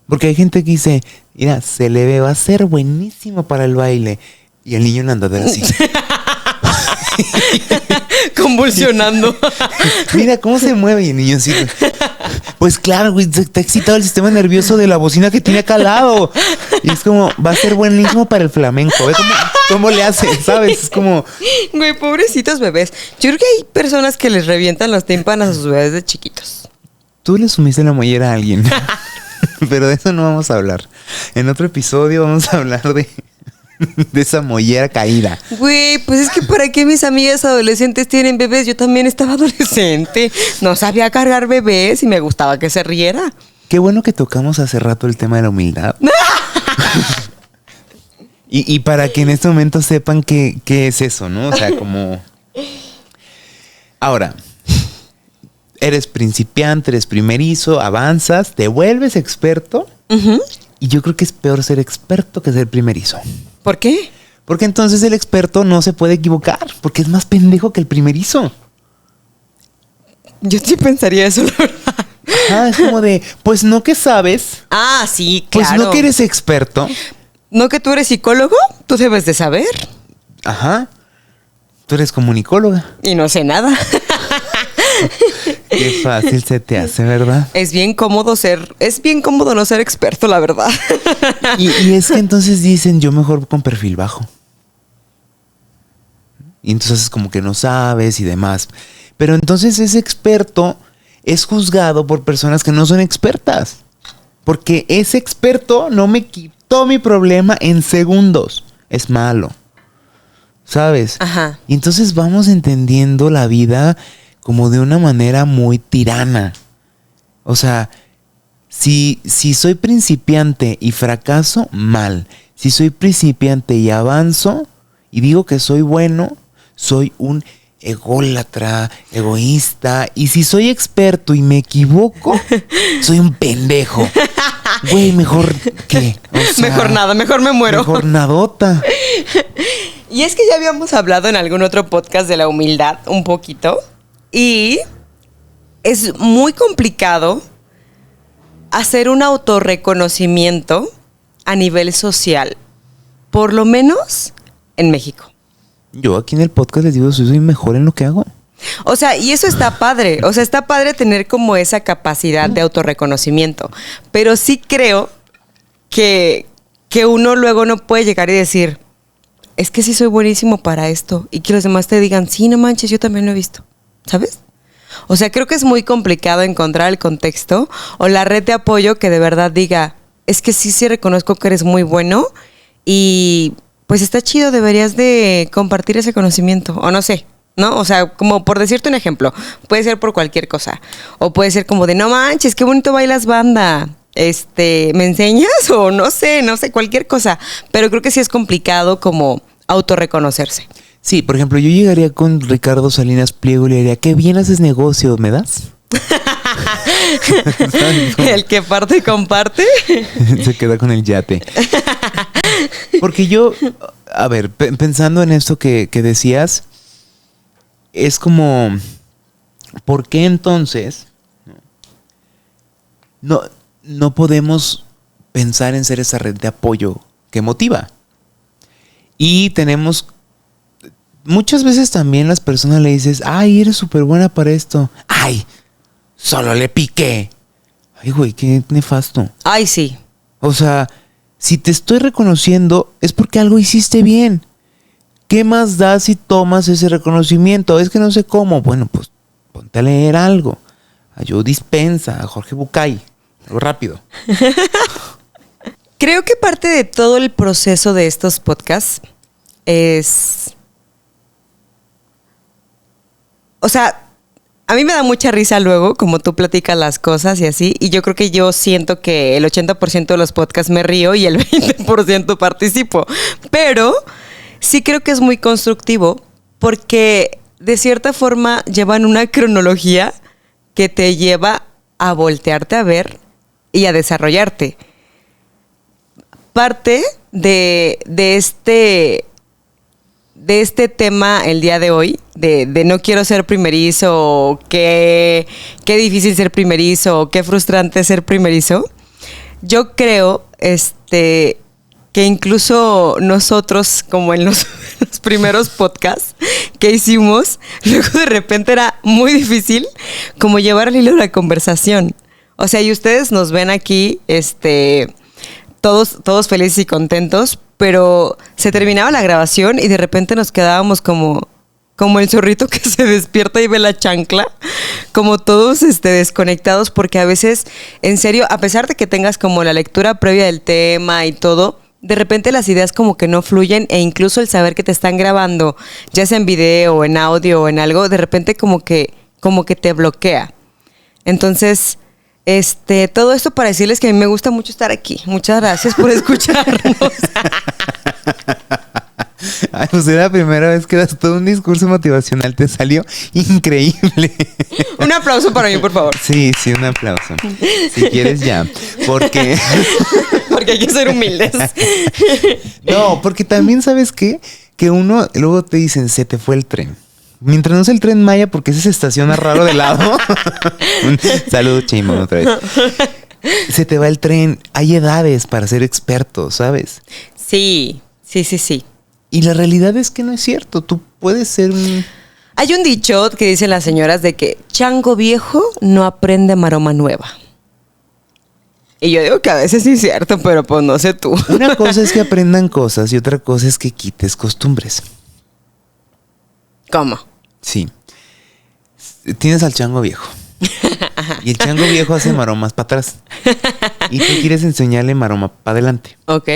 Speaker 1: porque hay gente que dice, mira, se le ve, va a ser buenísimo para el baile, y el niño en andadera así.
Speaker 2: Convulsionando.
Speaker 1: Mira cómo se mueve y el niño así. Pues claro, güey, está excitado el sistema nervioso de la bocina que tiene acá al lado. Y es como, va a ser buenísimo para el flamenco. ¿Ves cómo le hace? ¿Sabes? Es como...
Speaker 2: Güey, pobrecitos bebés. Yo creo que hay personas que les revientan los tímpanos a sus bebés de chiquitos.
Speaker 1: Tú le sumiste la mollera a alguien. Pero de eso no vamos a hablar. En otro episodio vamos a hablar de esa mollera caída.
Speaker 2: Güey, pues es que ¿para qué mis amigas adolescentes tienen bebés? Yo también estaba adolescente. No sabía cargar bebés y me gustaba que se riera.
Speaker 1: Qué bueno que tocamos hace rato el tema de la humildad. y para que en este momento sepan qué es eso, ¿no? O sea, como... Ahora, eres principiante, eres primerizo, avanzas, te vuelves experto. Uh-huh. Y yo creo que es peor ser experto que ser primerizo.
Speaker 2: ¿Por qué?
Speaker 1: Porque entonces el experto no se puede equivocar, porque es más pendejo que el primerizo.
Speaker 2: Yo sí pensaría eso, la verdad.
Speaker 1: Ajá, es como de, pues no que sabes.
Speaker 2: Ah, sí, claro.
Speaker 1: Pues no que eres experto.
Speaker 2: ¿No que tú eres psicólogo? Tú debes de saber.
Speaker 1: Ajá. Tú eres comunicóloga.
Speaker 2: Y no sé nada.
Speaker 1: Qué fácil se te hace, ¿verdad?
Speaker 2: Es bien cómodo no ser experto, la verdad.
Speaker 1: Y es que entonces dicen, yo mejor con perfil bajo. Y entonces es como que no sabes y demás. Pero entonces ese experto es juzgado por personas que no son expertas. Porque ese experto no me quitó mi problema en segundos. Es malo. ¿Sabes?
Speaker 2: Ajá.
Speaker 1: Y entonces vamos entendiendo la vida como de una manera muy tirana. O sea, si soy principiante y fracaso, mal. Si soy principiante y avanzo y digo que soy bueno, soy un ególatra, egoísta. Y si soy experto y me equivoco, soy un pendejo. Güey, mejor que... O sea,
Speaker 2: mejor nada, mejor me muero.
Speaker 1: Mejor nadota.
Speaker 2: Y es que ya habíamos hablado en algún otro podcast de la humildad un poquito. Y es muy complicado hacer un autorreconocimiento a nivel social, por lo menos en México.
Speaker 1: Yo aquí en el podcast les digo, soy mejor en lo que hago.
Speaker 2: O sea, y eso está padre. O sea, está padre tener como esa capacidad de autorreconocimiento. Pero sí creo que uno luego no puede llegar y decir, es que sí soy buenísimo para esto. Y que los demás te digan, sí, no manches, yo también lo he visto. ¿Sabes? O sea, creo que es muy complicado encontrar el contexto o la red de apoyo que de verdad diga, es que sí reconozco que eres muy bueno y pues está chido, deberías de compartir ese conocimiento. O no sé, ¿no? O sea, como por decirte un ejemplo, puede ser por cualquier cosa. O puede ser como de, no manches, qué bonito bailas banda. ¿Me enseñas? O no sé, cualquier cosa. Pero creo que sí es complicado como autorreconocerse.
Speaker 1: Sí, por ejemplo, yo llegaría con Ricardo Salinas Pliego y le diría, qué bien haces negocio, ¿me das?
Speaker 2: El que parte y comparte.
Speaker 1: Se queda con el yate. Porque yo, a ver, pensando en esto que decías, es como, ¿por qué entonces no podemos pensar en ser esa red de apoyo que motiva? Y tenemos... Muchas veces también las personas le dices, ay, eres súper buena para esto. Ay, solo le piqué. Ay, güey, qué nefasto.
Speaker 2: Ay, sí.
Speaker 1: O sea, si te estoy reconociendo es porque algo hiciste bien. ¿Qué más da si tomas ese reconocimiento? Es que no sé cómo. Bueno, pues ponte a leer algo. A Joe Dispenza, a Jorge Bucay. Algo rápido.
Speaker 2: Creo que parte de todo el proceso de estos podcasts es... O sea, a mí me da mucha risa luego, como tú platicas las cosas y así, y yo creo que yo siento que el 80% de los podcasts me río y el 20% participo. Pero sí creo que es muy constructivo porque de cierta forma llevan una cronología que te lleva a voltearte a ver y a desarrollarte. Parte de este tema el día de hoy, de no quiero ser primerizo, o qué difícil ser primerizo, o qué frustrante ser primerizo, yo creo que incluso nosotros, como en los primeros podcasts que hicimos, luego de repente era muy difícil como llevar el hilo de la conversación. O sea, y ustedes nos ven aquí, todos felices y contentos, pero se terminaba la grabación y de repente nos quedábamos como el zorrito que se despierta y ve la chancla, como todos desconectados, porque a veces, en serio, a pesar de que tengas como la lectura previa del tema y todo, de repente las ideas como que no fluyen, e incluso el saber que te están grabando, ya sea en video o en audio o en algo, de repente como que te bloquea. Entonces, todo esto para decirles que a mí me gusta mucho estar aquí. Muchas gracias por escucharnos.
Speaker 1: Ay, pues era la primera vez que das todo un discurso motivacional. Te salió increíble.
Speaker 2: Un aplauso para mí, por favor.
Speaker 1: Sí, un aplauso. Si quieres ya. Porque
Speaker 2: hay que ser humildes.
Speaker 1: No, porque también sabes qué, que uno luego te dicen, se te fue el tren. Mientras no sea el Tren Maya, porque ese se estaciona raro de lado. Saludos, Chimón, otra vez. Se te va el tren. Hay edades para ser experto, ¿sabes?
Speaker 2: Sí.
Speaker 1: Y la realidad es que no es cierto. Tú puedes ser un...
Speaker 2: Hay un dicho que dicen las señoras de que chango viejo no aprende maroma nueva. Y yo digo que a veces sí es cierto, pero pues no sé tú.
Speaker 1: Una cosa es que aprendan cosas y otra cosa es que quites costumbres.
Speaker 2: ¿Cómo?
Speaker 1: Sí. Tienes al chango viejo. Y el chango viejo hace maromas para atrás. Y tú quieres enseñarle maroma para adelante.
Speaker 2: Ok.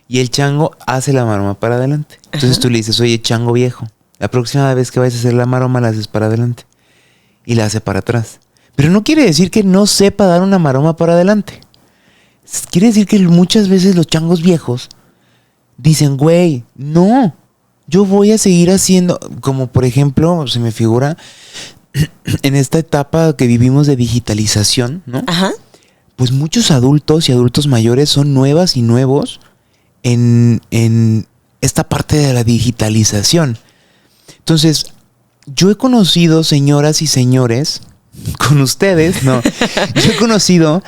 Speaker 1: Y el chango hace la maroma para adelante. Entonces tú le dices, oye, chango viejo, la próxima vez que vayas a hacer la maroma la haces para adelante. Y la hace para atrás. Pero no quiere decir que no sepa dar una maroma para adelante. Quiere decir que muchas veces los changos viejos dicen, güey, no, yo voy a seguir haciendo, como por ejemplo, se me figura, en esta etapa que vivimos de digitalización, ¿no?
Speaker 2: Ajá.
Speaker 1: Pues muchos adultos y adultos mayores son nuevas y nuevos en esta parte de la digitalización. Entonces, yo he conocido señoras y señores, con ustedes, no, yo he conocido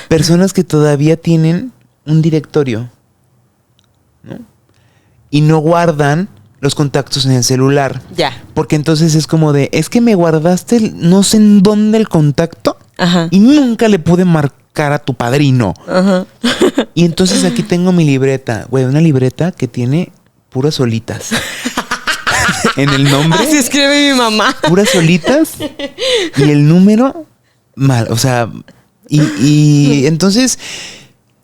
Speaker 1: personas que todavía tienen un directorio, ¿no? Y no guardan los contactos en el celular.
Speaker 2: Ya.
Speaker 1: Porque entonces es como de, es que me guardaste no sé en dónde el contacto.
Speaker 2: Ajá.
Speaker 1: Y nunca le pude marcar a tu padrino.
Speaker 2: Ajá.
Speaker 1: Y entonces aquí tengo mi libreta, güey, una libreta que tiene puras solitas. En el nombre.
Speaker 2: Así escribe mi mamá.
Speaker 1: Puras solitas. Y el número mal. O sea, y entonces,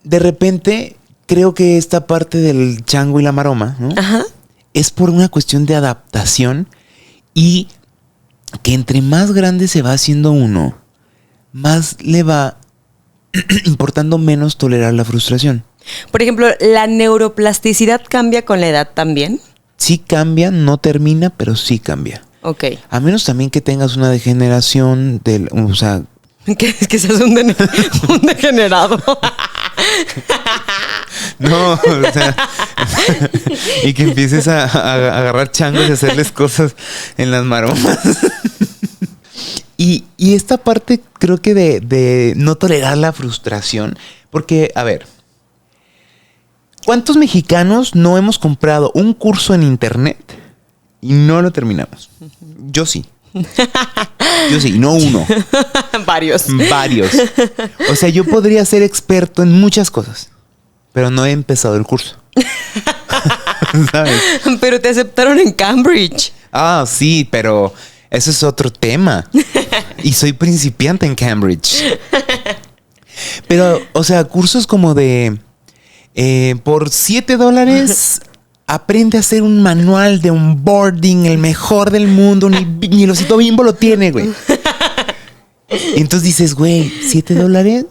Speaker 1: de repente, creo que esta parte del chango y la maroma, ¿no?
Speaker 2: Ajá.
Speaker 1: Es por una cuestión de adaptación y que entre más grande se va haciendo uno, más le va importando menos tolerar la frustración.
Speaker 2: Por ejemplo, ¿la neuroplasticidad cambia con la edad también?
Speaker 1: Sí cambia, no termina, pero sí cambia.
Speaker 2: Ok.
Speaker 1: A menos también que tengas una degeneración del, o sea,
Speaker 2: Que seas un degenerado.
Speaker 1: no, o sea, y que empieces a agarrar changos y hacerles cosas en las maromas. Y esta parte creo que de no tolerar la frustración, porque, a ver, ¿cuántos mexicanos no hemos comprado un curso en internet y no lo terminamos? Yo sí. Yo sí, no uno.
Speaker 2: Varios.
Speaker 1: O sea, yo podría ser experto en muchas cosas, pero no he empezado el curso. ¿Sabes?
Speaker 2: Pero te aceptaron en Cambridge.
Speaker 1: Ah, sí, pero eso es otro tema. Y soy principiante en Cambridge. Pero, o sea, cursos como de... por $7 aprende a hacer un manual de onboarding, el mejor del mundo. Ni el Osito Bimbo lo tiene, güey. Y entonces dices, güey, $7,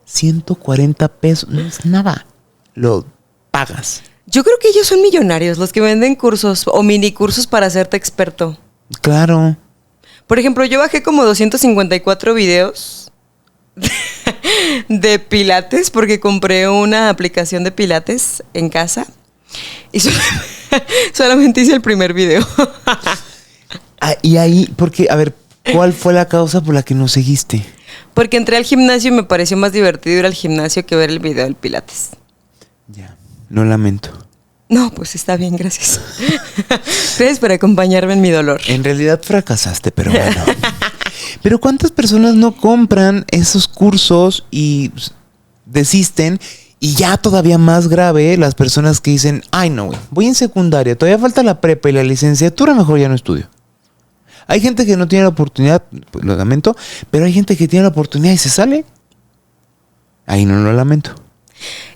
Speaker 1: 140 pesos, no es nada. Lo pagas.
Speaker 2: Yo creo que ellos son millonarios, los que venden cursos o mini cursos para hacerte experto.
Speaker 1: Claro.
Speaker 2: Por ejemplo, yo bajé como 254 videos de pilates porque compré una aplicación de pilates en casa y solamente hice el primer video.
Speaker 1: Y ahí, porque, a ver, ¿cuál fue la causa por la que no seguiste?
Speaker 2: Porque entré al gimnasio y me pareció más divertido ir al gimnasio que ver el video del pilates.
Speaker 1: Ya, lo lamento.
Speaker 2: No, pues está bien, gracias. Gracias por acompañarme en mi dolor.
Speaker 1: En realidad fracasaste, pero bueno. Pero ¿cuántas personas no compran esos cursos y desisten? Y ya todavía más grave, las personas que dicen, ay no, güey, voy en secundaria, todavía falta la prepa y la licenciatura, mejor ya no estudio. Hay gente que no tiene la oportunidad, pues lo lamento, pero hay gente que tiene la oportunidad y se sale. Ahí no lo lamento.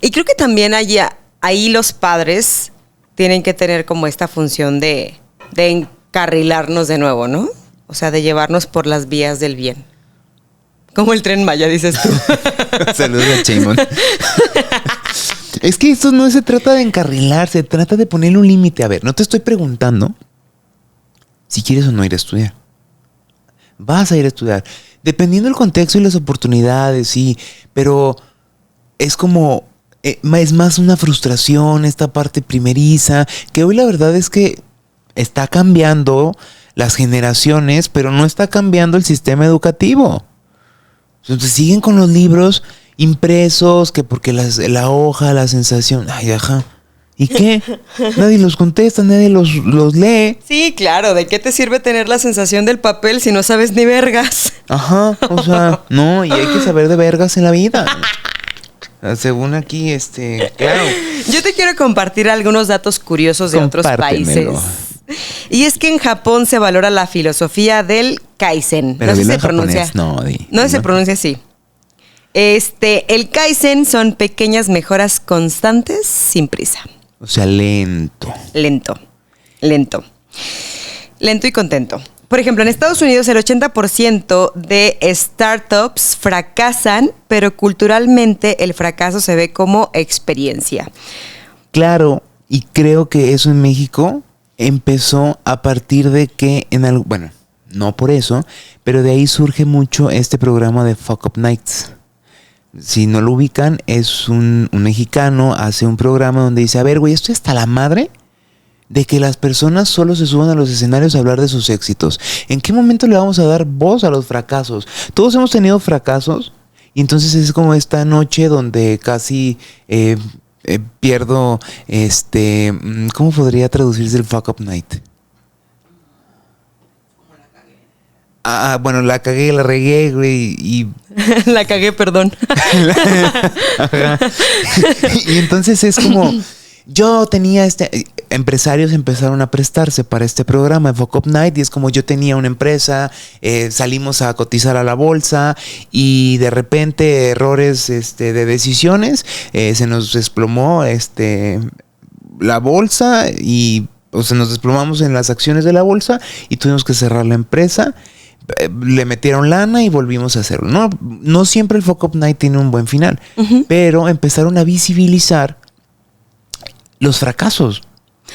Speaker 2: Y creo que también ahí los padres tienen que tener como esta función de encarrilarnos de nuevo, ¿no? O sea, de llevarnos por las vías del bien. Como el Tren Maya, dices tú.
Speaker 1: Saludos a Chaimon. Es que esto no se trata de encarrilar, se trata de ponerle un límite. A ver, no te estoy preguntando si quieres o no ir a estudiar. Vas a ir a estudiar. Dependiendo del contexto y las oportunidades, sí. Pero es como... es más una frustración esta parte primeriza. Que hoy la verdad es que está cambiando las generaciones, pero no está cambiando el sistema educativo. Entonces siguen con los libros impresos, que porque la hoja, la sensación... Ay, ajá. ¿Y qué? Nadie los contesta, nadie los lee.
Speaker 2: Sí, claro. ¿De qué te sirve tener la sensación del papel si no sabes ni vergas?
Speaker 1: Ajá, o sea, no, y hay que saber de vergas en la vida. Según aquí, claro.
Speaker 2: Yo te quiero compartir algunos datos curiosos de otros países. Y es que en Japón se valora la filosofía del Kaizen.
Speaker 1: Pero
Speaker 2: no sé si
Speaker 1: se
Speaker 2: pronuncia.
Speaker 1: Japonés,
Speaker 2: no se pronuncia así. El Kaizen son pequeñas mejoras constantes sin prisa.
Speaker 1: O sea, lento.
Speaker 2: Lento y contento. Por ejemplo, en Estados Unidos el 80% de startups fracasan, pero culturalmente el fracaso se ve como experiencia.
Speaker 1: Claro, y creo que eso en México empezó a partir de que bueno, no por eso, pero de ahí surge mucho este programa de Fuck Up Nights. Si no lo ubican, es un mexicano, hace un programa donde dice, a ver, güey, estoy hasta la madre de que las personas solo se suban a los escenarios a hablar de sus éxitos. ¿En qué momento le vamos a dar voz a los fracasos? Todos hemos tenido fracasos y entonces es como esta noche donde casi pierdo, ¿cómo podría traducirse el Fuck Up Night? Bueno, la cagué, la regué, güey, y...
Speaker 2: La cagué, perdón.
Speaker 1: Y entonces es como... Yo tenía empresarios empezaron a prestarse para este programa de Fuck Up Night y es como yo tenía una empresa, salimos a cotizar a la bolsa y de repente errores de decisiones, se nos desplomó la bolsa y nos desplomamos en las acciones de la bolsa y tuvimos que cerrar la empresa. Le metieron lana y volvimos a hacerlo. No siempre el Fuck Up Night tiene un buen final, pero empezaron a visibilizar los fracasos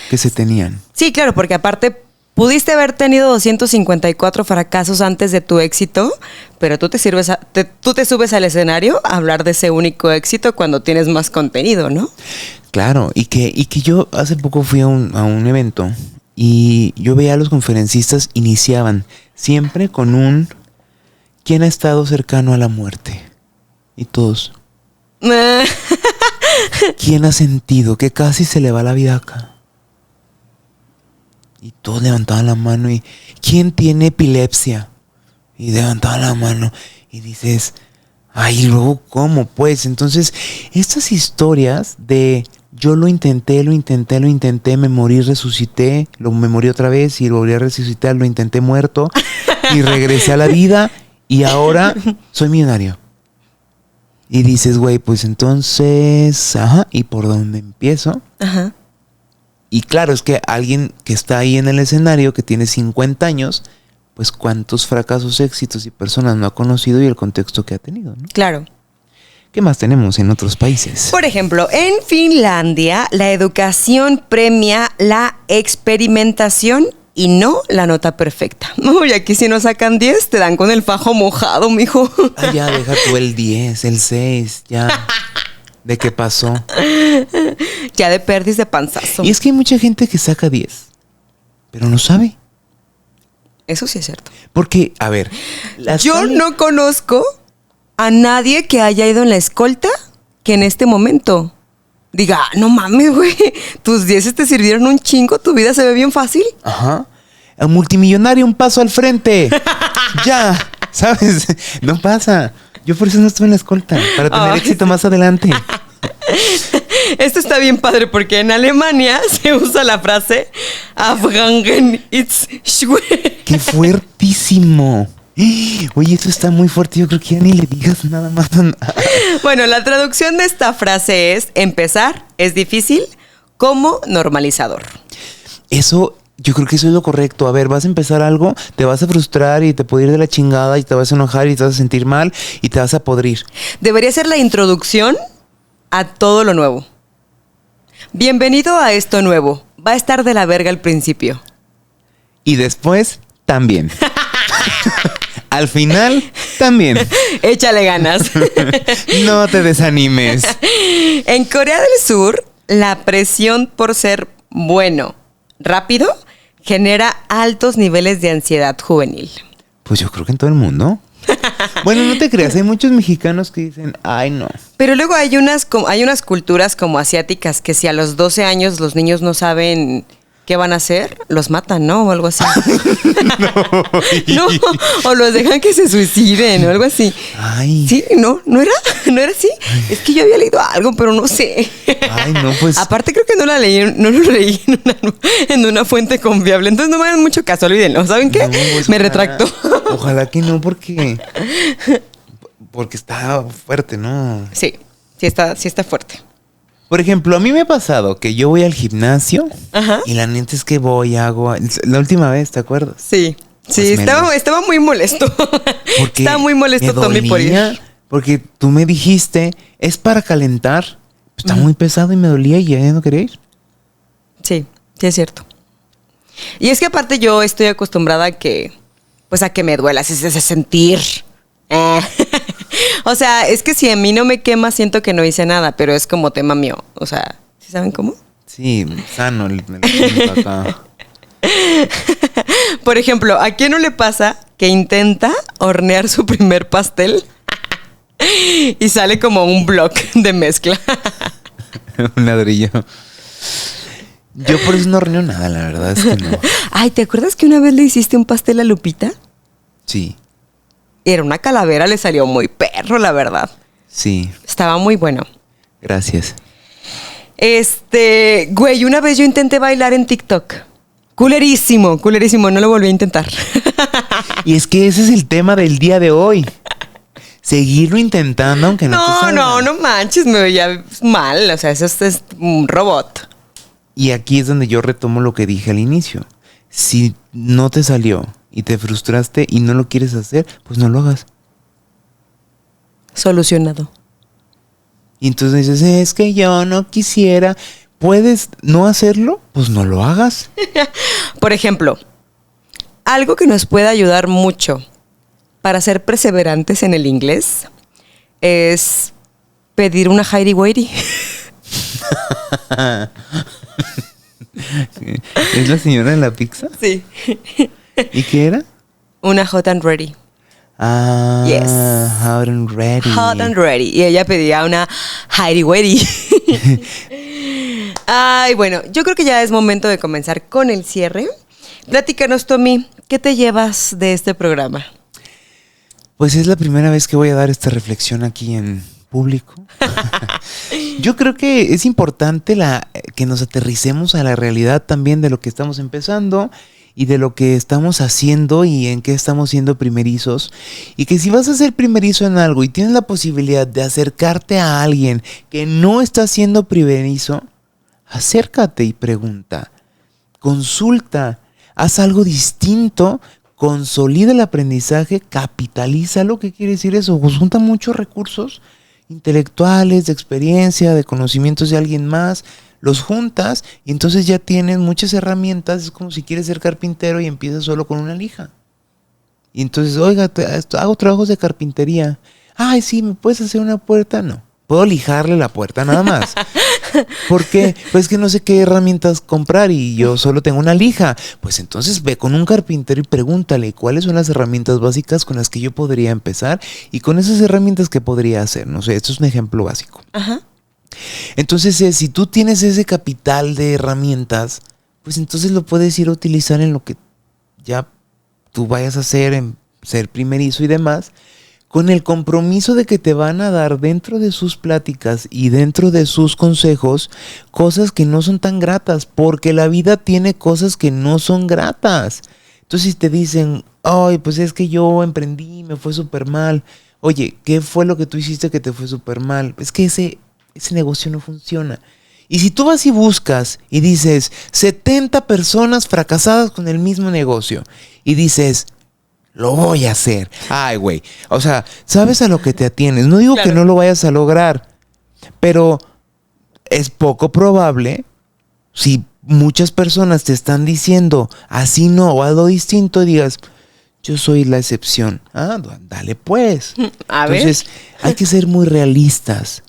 Speaker 1: que se tenían.
Speaker 2: Sí, claro, porque aparte pudiste haber tenido 254 fracasos antes de tu éxito, pero tú te subes al escenario a hablar de ese único éxito cuando tienes más contenido, ¿no?
Speaker 1: Claro, y que yo hace poco fui a un evento y yo veía a los conferencistas iniciaban siempre con ¿quién ha estado cercano a la muerte? Y todos. ¿Quién ha sentido que casi se le va la vida acá? Y todos levantaban la mano y ¿quién tiene epilepsia? Y levantaban la mano y dices, ay, luego ¿cómo? Pues entonces estas historias de yo lo intenté, me morí, resucité, me morí otra vez y lo volví a resucitar, lo intenté muerto y regresé a la vida y ahora soy millonario. Y dices, güey, pues entonces, ¿y por dónde empiezo?
Speaker 2: Ajá.
Speaker 1: Y claro, es que alguien que está ahí en el escenario, que tiene 50 años, pues cuántos fracasos, éxitos y personas no ha conocido y el contexto que ha tenido, ¿no?
Speaker 2: Claro.
Speaker 1: ¿Qué más tenemos en otros países?
Speaker 2: Por ejemplo, en Finlandia, la educación premia la experimentación y no la nota perfecta. Uy, aquí si no sacan 10, te dan con el fajo mojado, mijo.
Speaker 1: Ah, ya, deja tú el 10, el 6, ya. ¿De qué pasó?
Speaker 2: Ya de perdis de panzazo.
Speaker 1: Y es que hay mucha gente que saca 10, pero no sabe.
Speaker 2: Eso sí es cierto.
Speaker 1: Porque, a ver,
Speaker 2: Yo no conozco a nadie que haya ido en la escolta que en este momento diga, no mames, güey, tus 10 te sirvieron un chingo, tu vida se ve bien fácil.
Speaker 1: Ajá. El multimillonario, un paso al frente. Ya, ¿sabes? No pasa. Yo por eso no estuve en la escolta, para tener éxito más adelante.
Speaker 2: Esto está bien padre porque en Alemania se usa la frase Afgangen it's schwer.
Speaker 1: ¡Qué fuertísimo! Oye, eso está muy fuerte. Yo creo que ya ni le digas nada más.
Speaker 2: Bueno, la traducción de esta frase es: empezar es difícil como normalizador.
Speaker 1: Eso, yo creo que eso es lo correcto. A ver, vas a empezar algo, te vas a frustrar y te puede ir de la chingada y te vas a enojar y te vas a sentir mal y te vas a podrir.
Speaker 2: Debería ser la introducción a todo lo nuevo. Bienvenido a esto nuevo. Va a estar de la verga al principio.
Speaker 1: Y después, también. Al final, también.
Speaker 2: Échale ganas.
Speaker 1: No te desanimes.
Speaker 2: En Corea del Sur, la presión por ser bueno, rápido, genera altos niveles de ansiedad juvenil.
Speaker 1: Pues yo creo que en todo el mundo. Bueno, no te creas, hay muchos mexicanos que dicen, ay no.
Speaker 2: Pero luego hay unas culturas como asiáticas que si a los 12 años los niños no saben qué van a hacer, los matan, ¿no? O algo así. No, o los dejan que se suiciden o algo así.
Speaker 1: Ay.
Speaker 2: Sí, no era así. Es que yo había leído algo, pero no sé.
Speaker 1: Ay, no, pues.
Speaker 2: Aparte creo que no lo leí en una fuente confiable. Entonces no me hagan mucho caso, olvídenlo. ¿Saben qué?
Speaker 1: No, pues,
Speaker 2: me retracto.
Speaker 1: Ojalá que no, porque está fuerte, ¿no?
Speaker 2: Sí está fuerte.
Speaker 1: Por ejemplo, a mí me ha pasado que yo voy al gimnasio.
Speaker 2: Ajá.
Speaker 1: Y la neta es que hago la última vez, ¿te acuerdas?
Speaker 2: Sí,
Speaker 1: Pues
Speaker 2: estaba muy molesto.
Speaker 1: Porque
Speaker 2: Estaba muy molesto
Speaker 1: me
Speaker 2: Tommy por
Speaker 1: dolía,
Speaker 2: ir.
Speaker 1: porque tú me dijiste, es para calentar. Está muy pesado y me dolía y ya no quería ir.
Speaker 2: Sí es cierto. Y es que aparte yo estoy acostumbrada a que me duela, así se hace sentir. O sea, es que si a mí no me quema, siento que no hice nada, pero es como tema mío. O sea, ¿sí saben cómo?
Speaker 1: Sí, sano el acá.
Speaker 2: Por ejemplo, ¿a quién no le pasa que intenta hornear su primer pastel y sale como un bloque de mezcla?
Speaker 1: Un ladrillo. Yo por eso no horneo nada, la verdad es que no.
Speaker 2: Ay, ¿te acuerdas que una vez le hiciste un pastel a Lupita?
Speaker 1: Sí,
Speaker 2: Era una calavera, le salió muy perro, la verdad.
Speaker 1: sí,
Speaker 2: Estaba muy bueno.
Speaker 1: gracias.
Speaker 2: Güey, una vez yo intenté bailar en TikTok. Culerísimo, no lo volví a intentar.
Speaker 1: Y es que ese es el tema del día de hoy. Seguirlo intentando aunque no te salga.
Speaker 2: No manches, me veía mal. O sea, eso es un robot.
Speaker 1: Y aquí es donde yo retomo lo que dije al inicio. Si no te salió y te frustraste y no lo quieres hacer, pues no lo hagas.
Speaker 2: Solucionado.
Speaker 1: Y entonces dices, es que yo no quisiera. ¿Puedes no hacerlo? Pues no lo hagas.
Speaker 2: Por ejemplo, algo que nos puede ayudar mucho para ser perseverantes en el inglés es pedir una Heidi Whitey.
Speaker 1: ¿Es la señora de la pizza?
Speaker 2: Sí.
Speaker 1: ¿Y qué era?
Speaker 2: Una hot and ready.
Speaker 1: Ah,
Speaker 2: Yes.
Speaker 1: hot and ready.
Speaker 2: Hot and ready. Y ella pedía una Heidi Whitey. Ay, bueno, yo creo que ya es momento de comenzar con el cierre. Platícanos, Tommy, ¿qué te llevas de este programa?
Speaker 1: Pues es la primera vez que voy a dar esta reflexión aquí en público. Yo creo que es importante que nos aterricemos a la realidad también de lo que estamos empezando y de lo que estamos haciendo y en qué estamos siendo primerizos. Y que si vas a ser primerizo en algo y tienes la posibilidad de acercarte a alguien que no está siendo primerizo, acércate y pregunta, consulta, haz algo distinto consolida el aprendizaje, capitalízalo. ¿Qué quiere decir eso? Pues junta muchos recursos intelectuales, de experiencia, de conocimientos de alguien más, los juntas y entonces ya tienes muchas herramientas. Es como si quieres ser carpintero y empiezas solo con una lija. Y entonces, oiga, hago trabajos de carpintería. Ay, sí, ¿me puedes hacer una puerta? No. Puedo lijarle la puerta nada más. ¿Por qué? Pues que no sé qué herramientas comprar y yo solo tengo una lija. Pues entonces ve con un carpintero y pregúntale cuáles son las herramientas básicas con las que yo podría empezar y con esas herramientas que podría hacer. No sé, esto es un ejemplo básico.
Speaker 2: Ajá.
Speaker 1: Entonces, si tú tienes ese capital de herramientas, pues entonces lo puedes ir a utilizar en lo que ya tú vayas a hacer, en ser primerizo y demás, con el compromiso de que te van a dar dentro de sus pláticas y dentro de sus consejos cosas que no son tan gratas, porque la vida tiene cosas que no son gratas. Entonces si te dicen, ay, pues es que yo emprendí, me fue súper mal. Oye, ¿qué fue lo que tú hiciste que te fue súper mal? Es que ese negocio no funciona. Y si tú vas y buscas y dices 70 personas fracasadas con el mismo negocio y dices, lo voy a hacer. Ay, güey. O sea, sabes a lo que te atienes. No digo que no lo vayas a lograr, pero es poco probable si muchas personas te están diciendo así no o algo distinto, digas, yo soy la excepción. Ah, dale pues. Entonces, hay que ser muy realistas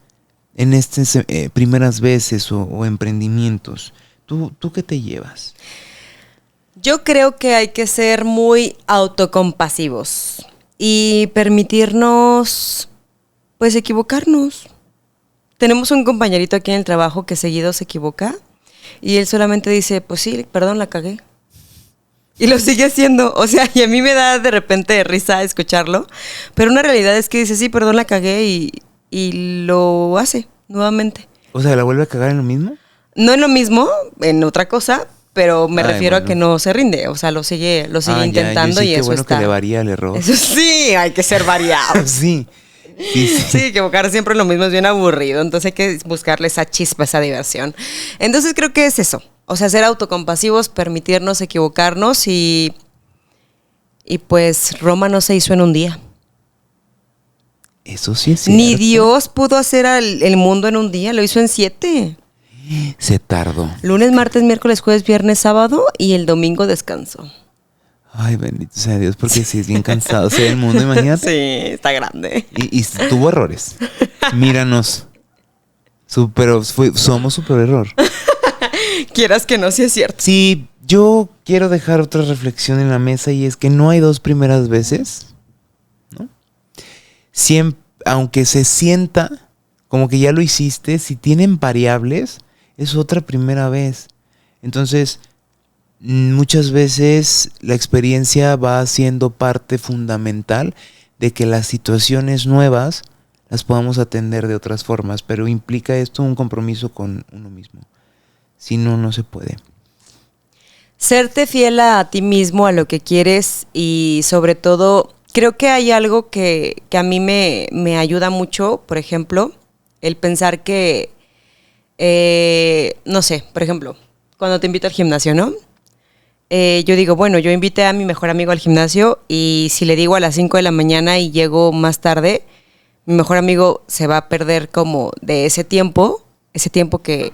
Speaker 1: en estas primeras veces o emprendimientos. ¿Tú qué te llevas?
Speaker 2: Yo creo que hay que ser muy autocompasivos y permitirnos, pues, equivocarnos. Tenemos un compañerito aquí en el trabajo que seguido se equivoca y él solamente dice, pues sí, perdón, la cagué. Y lo sigue haciendo, o sea, y a mí me da de repente risa escucharlo, pero una realidad es que dice, sí, perdón, la cagué y lo hace nuevamente.
Speaker 1: O sea, ¿la vuelve a cagar en lo mismo?
Speaker 2: No en lo mismo, en otra cosa, pero me refiero a que no se rinde, o sea, lo sigue intentando
Speaker 1: ya,
Speaker 2: y eso
Speaker 1: bueno
Speaker 2: está.
Speaker 1: Que le varía el error.
Speaker 2: Eso sí, hay que ser variados.
Speaker 1: Sí.
Speaker 2: Sí, equivocar siempre lo mismo es bien aburrido, entonces hay que buscarle esa chispa, esa diversión. Entonces creo que es eso, o sea, ser autocompasivos, permitirnos equivocarnos y pues Roma no se hizo en un día.
Speaker 1: Eso sí es cierto.
Speaker 2: Ni Dios pudo hacer el mundo en un día, lo hizo en 7.
Speaker 1: Se tardó.
Speaker 2: Lunes, martes, miércoles, jueves, viernes, sábado y el domingo descanso.
Speaker 1: Ay, bendito sea Dios, porque sí es bien cansado ser el mundo, imagínate.
Speaker 2: Sí, está grande.
Speaker 1: Y tuvo errores. Míranos. Somos super error.
Speaker 2: Quieras que no, sí es cierto.
Speaker 1: Sí, yo quiero dejar otra reflexión en la mesa y es que no hay dos primeras veces, ¿no? Siempre, aunque se sienta como que ya lo hiciste, si tienen variables, es otra primera vez. Entonces, muchas veces la experiencia va siendo parte fundamental de que las situaciones nuevas las podamos atender de otras formas, pero implica esto un compromiso con uno mismo. Si no, no se puede.
Speaker 2: Serte fiel a ti mismo, a lo que quieres y sobre todo, creo que hay algo que a mí me ayuda mucho, por ejemplo, el pensar que, no sé, por ejemplo, cuando te invito al gimnasio, ¿no? Yo digo, bueno, yo invité a mi mejor amigo al gimnasio y si le digo a las 5 de la mañana y llego más tarde, mi mejor amigo se va a perder como de ese tiempo que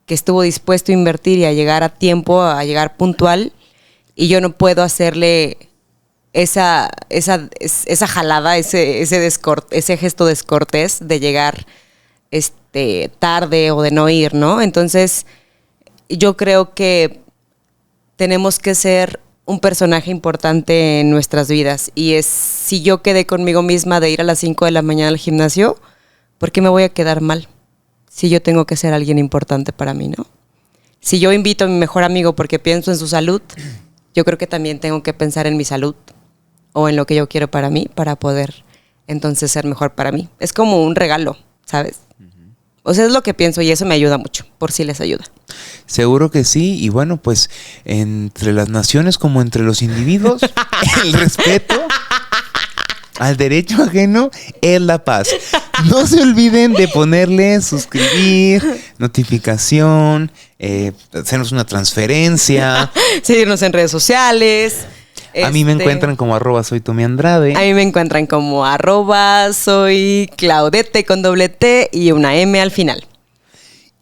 Speaker 2: estuvo dispuesto a invertir y a llegar a tiempo, a llegar puntual, y yo no puedo hacerle esa jalada, ese gesto descortés de llegar tarde o de no ir, ¿no? Entonces, yo creo que tenemos que ser un personaje importante en nuestras vidas. Y es, si yo quedé conmigo misma de ir a las 5 de la mañana al gimnasio, ¿por qué me voy a quedar mal? Si yo tengo que ser alguien importante para mí, ¿no? Si yo invito a mi mejor amigo porque pienso en su salud, yo creo que también tengo que pensar en mi salud o en lo que yo quiero para mí, para poder entonces ser mejor para mí. Es como un regalo, ¿sabes? O sea, es lo que pienso y eso me ayuda mucho, por si les ayuda.
Speaker 1: Seguro que sí, y bueno, pues entre las naciones como entre los individuos, el respeto al derecho ajeno es la paz. No se olviden de ponerle suscribir, notificación, hacernos una transferencia.
Speaker 2: Seguirnos en redes sociales.
Speaker 1: A mí me encuentran como @soytomiandrade.
Speaker 2: A mí me encuentran como @soy Claudete con doble T y una M al final.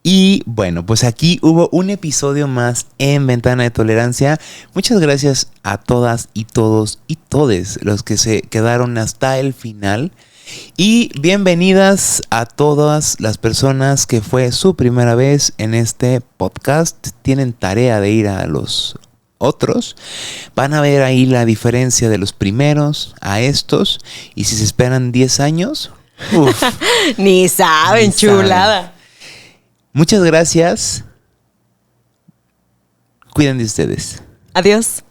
Speaker 1: Y bueno, pues aquí hubo un episodio más en Ventana de Tolerancia. Muchas gracias a todas y todos y todes los que se quedaron hasta el final. Y bienvenidas a todas las personas que fue su primera vez en este podcast. Tienen tarea de ir a los otros. Van a ver ahí la diferencia de los primeros a estos. Y si se esperan 10 años, uf,
Speaker 2: Ni saben, chulada.
Speaker 1: Muchas gracias. Cuiden de ustedes.
Speaker 2: Adiós.